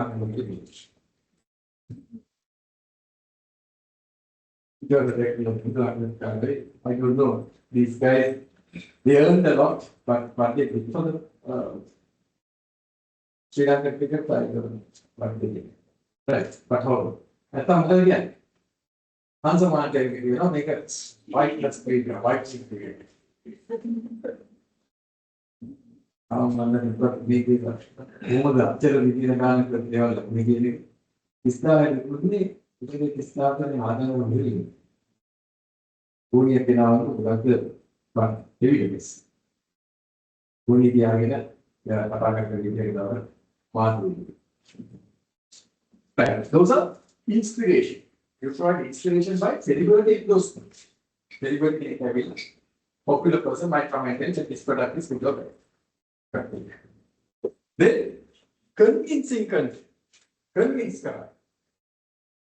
You're the regular, I don't know. These guys, they earned a lot, but what they did for the Sri Lankan cricket, I don't know what they did. Right, but how? I thought again, answer one time, make a white plus create, white sheet create. මේක කොහොමද අච්චර විදින ගානකට දේවල් මේ කියන්නේ ඉස්ලාමයේ මුන්නේ ඉතින් ඉස්ලාමයේ ආදායම නෙවෙයි ඕනිය කෙනාව උගත බත් එවිඩන්ස් ඕනිය තියාගෙන කතා කරන විදිහට දාන මාතු right those are inspiration you find inspiration by celebrity those celebrity having popular person might come and tell that this product is good or bad. Then convincing convince guy.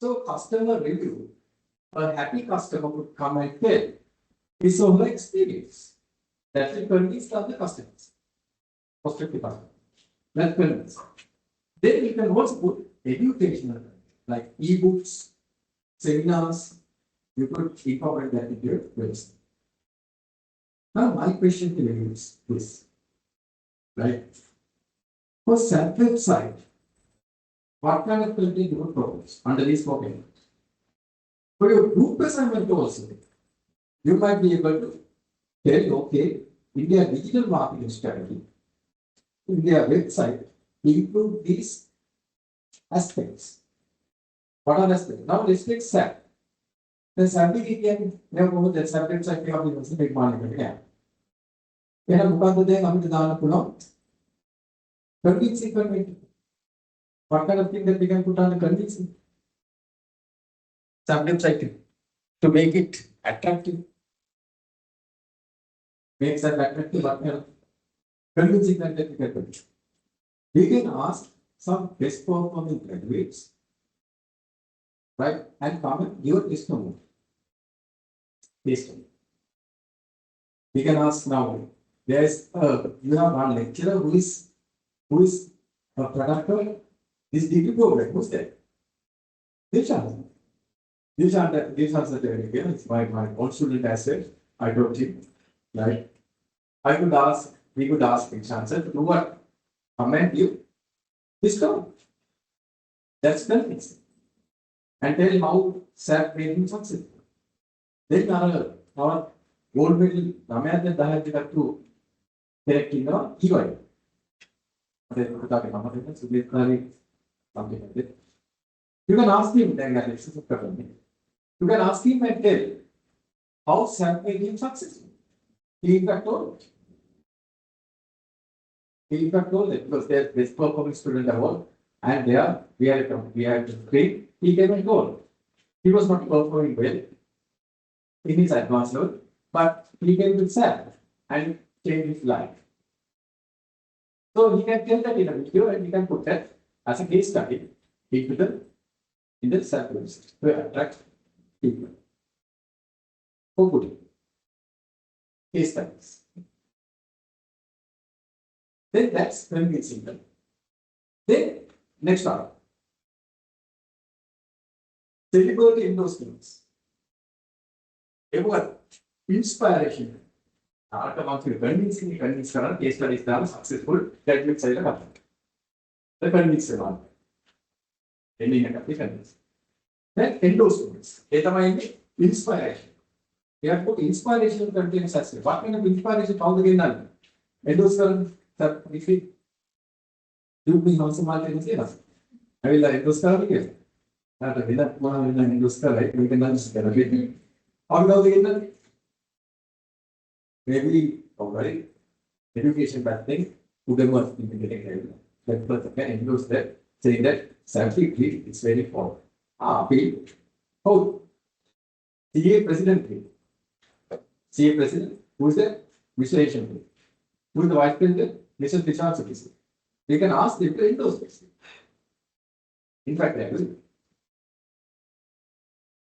So customer review, a happy customer would come and tell his own experience. That will convince the other customers. Prospective customers. That's convince. Then you can also put educational like e-books, seminars. You could incorporate that into your website. Now my question to you is this. Right? For SAP website, what kind of content you would propose under this program? For your group assignment also, you might be able to tell, okay, in their digital marketing strategy, in their website, include these aspects. What are the aspects? Now let's take SAP. The SAP can never know that SAP website can be big money. Yeah. එහෙනම් මොකද්ද දැන් අපිට දාන්න පුළුවන් convincing content what kind of thing that we can put on the convincing subject cycle to make it attractive makes that attractive what kind of convincing content we can put we can ask some best performing graduates right and come and give a testimony we can ask now there's you have one lecturer who is a product of this degree program. Who's that? Dilshad. Dilshad again. It's my own student as well. I told him, right? We could ask Dilshad sir to do what? Comment you discount. That's convincing. And tell him how SAP made him successful. Then our gold medal, Ramayat Dahaj to correct in the EY. You can ask him, you can ask him and tell how SAP made him successful. He in fact told it because they are best performing student award and we had to train. He came and told. He was not performing well in his advanced level, but he came with SAP and changed his life. So he can tell that in a video and he can put that as a case study in the SAP website to attract people. For good. Case studies. Then that's convincing them. Then next one. Celebrate endorsements. Ever inspiration. Convincing convince case studies are successful. That will say the convincing one. Ending a convince. Then endorsements. Inspiration. We have put inspiration contains as well. What kind of inspiration? How the game endorsement. If it do me also multi I will endorse again. Not a winner, one endorse right? We can understand a bit. How do they maybe already education bad thing, who can work in the getting that person can endorse that, saying that scientifically it's very false. Bill, how? CA president, CA president, who is that? Mr. Asian. Who is the vice president? Mr. Tishan. You can ask them to endorse this. In fact, they will.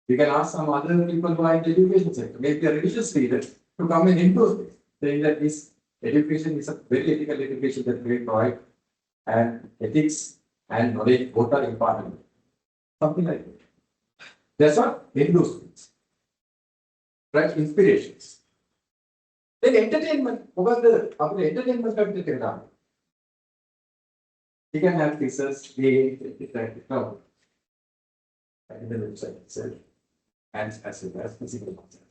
You can ask some other people who are in the education sector, maybe a religious leader, to come and endorse this, saying that this education is a very ethical education that we provide, and ethics and knowledge both are important. Something like that. That's what endorsements. right? Inspirations. Then entertainment. What the entertainment content? You can have pieces, games, etc. In the website itself, and as well as physical content.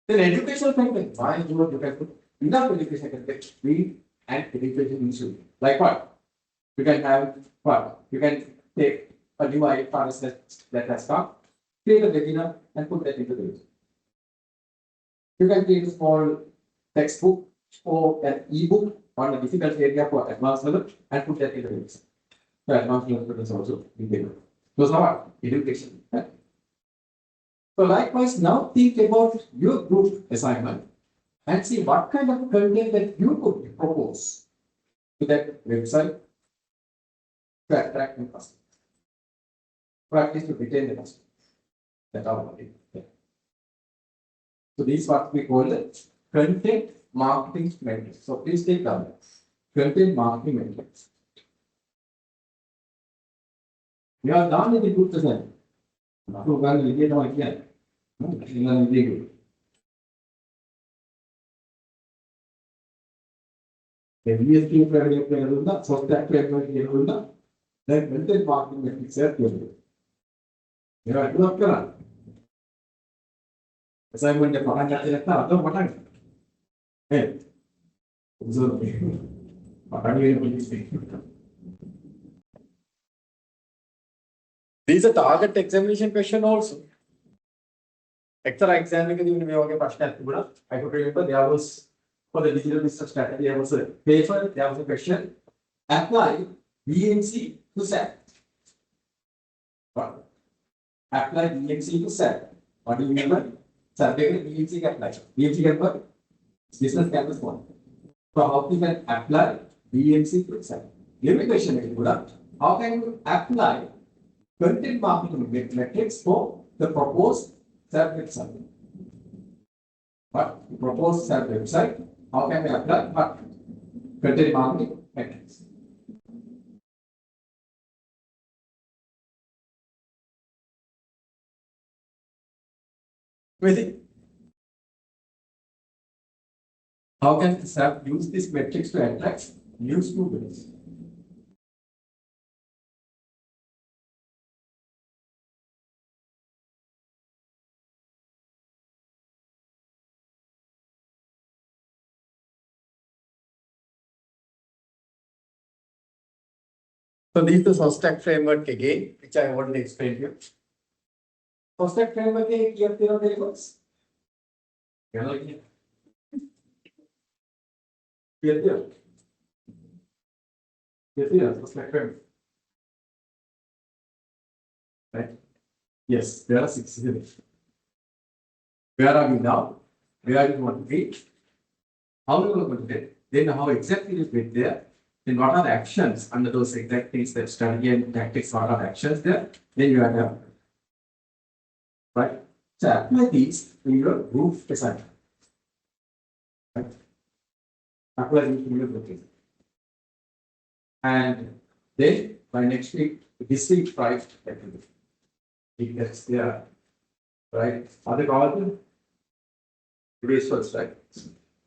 Then educational content. Why you can put enough education content? Read and education issue. Like what? You can have what? You can take a new IFRS that has come, create a webinar and put that into the video. You can create a small textbook or an ebook on a difficult area for advanced level and put that into the video. The advanced level students also be able. Those are what? Education. Right? So likewise, now think about your group assignment and see what kind of content that you could propose to that website to attract new customers. Practice to retain the customers. That are what it is. So this is what we call the content marketing metrics. So please take down content marketing metrics. We are done with the group design. Now we're going to get on again. The BSAA framework, software framework, then content marketing metrics are given. You are doing assignment of Paran. Hey, these are target examination question also. Extra exam I could remember there was for the digital business strategy, there was a paper, there was a question. Apply BMC to SAT. Apply BMC to SAT. What do you mean? Survey BMC can apply. BMC can work. Business canvas one. So how you can apply BMC to SAT? Limitation is good. How can you apply content marketing metrics for the proposed SAT website? What proposed SAT website? How can we apply what content marketing metrics? How can SAP use these metrics to attract new students? So this is the SOSTAC framework again, which I already explained here. SOSTAC framework is here variables. Here. SOSTAC framework. Right? Yes, there are 6 here. Where are we now? Where do you want to be? How do you want to get? Then how exactly you get there? Then what are the actions under those exact things that strategy and tactics? What are the actions there? Then you are there. Right? So apply these in your group assignment. Right? Apply these in your group assignment. And then by next week, this week, right? It gets there. Right? Are they covered? Today's first, right?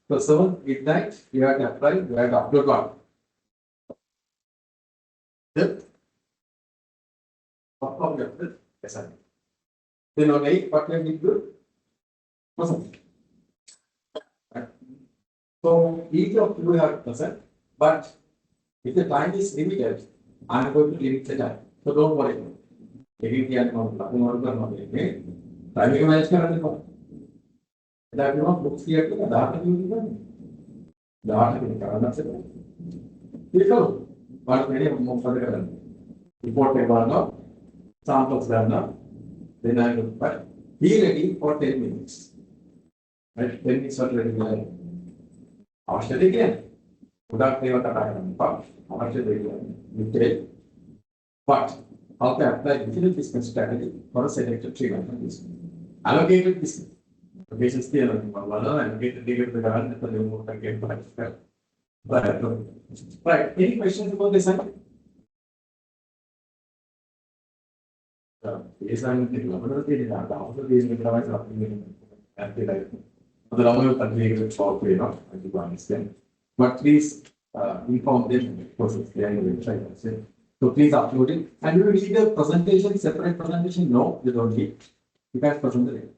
So 7 midnight, you have to apply, you have to upload one. Then on 8, what can we do? Awesome. Right. So each of you have present, but if the time is limited, I am going to limit the time. So don't worry. If you can time you manage that you want books here to the data you data what many of further report a samples done, then I will be ready for 10 minutes. Right? 10 minutes are ready. After again, without pay what after the but how to apply digital business strategy for a selected treatment. Allocated business. The patients still allocated data to the government for the remote again. Right. Any questions about this? and be like, the longer you continue to talk, I do understand. But please inform them, of course, it's there in the website. I said. So please upload it. And you need a presentation, separate presentation? No, you don't need. You can present it.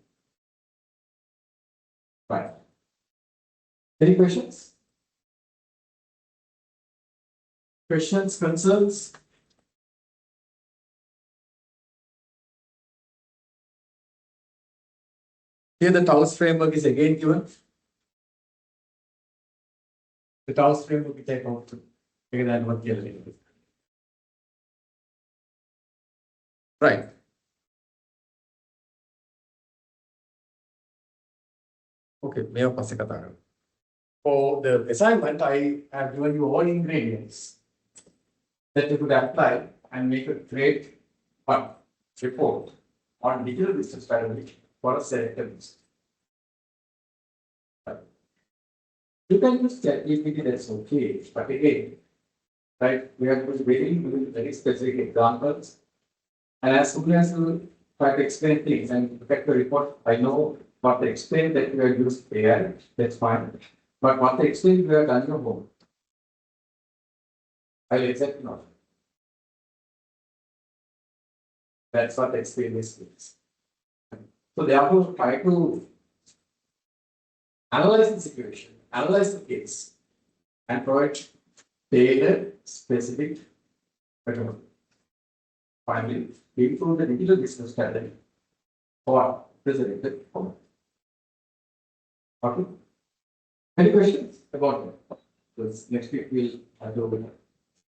Right. Any questions? Questions, concerns? Here the Taos framework is again given. The Taos framework we take out to again and what right. Okay, Mayor Pasikatanga. For the assignment, I have given you all ingredients that you could apply and make a great report on digital business strategy for a selected business. Right. You can use ChatGPT, that's okay, but again, right, we are doing very specific examples. And as soon as you try to explain things and look at the report, I know what to explain that you have used AI, that's fine. But what to explain you have done your home. I'll accept not. That's what experience means. So therefore, try to analyze the situation, analyze the case, and provide tailored, specific recommendation. Finally, improve the digital business strategy for presented format. Okay. Any questions about it? Because next week we'll have to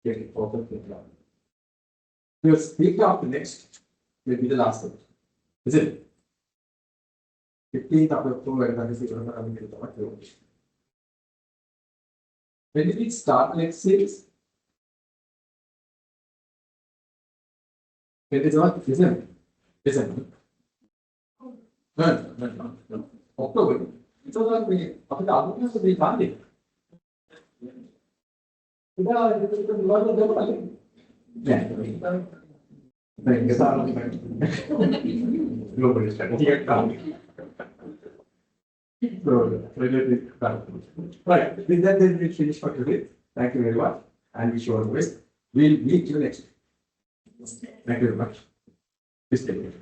get it open. Because week after next will be the last one. Is it? 15th of October and 26th of October. When did it start next series? It is what? December. No. October. It's all like we after the other to be funded. Global strategy. Right. With that, then we'll finish for today. Thank you very much. And wish you all the best. We'll meet you next week. Thank you very much. Please take care.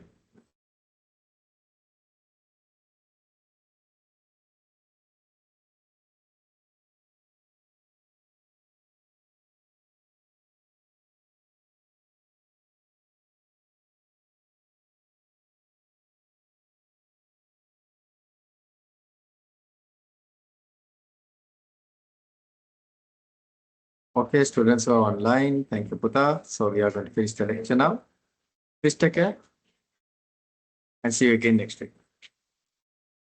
Okay, students are online. Thank you, Puta. So we are going to finish the lecture now. Please take care and see you again next week.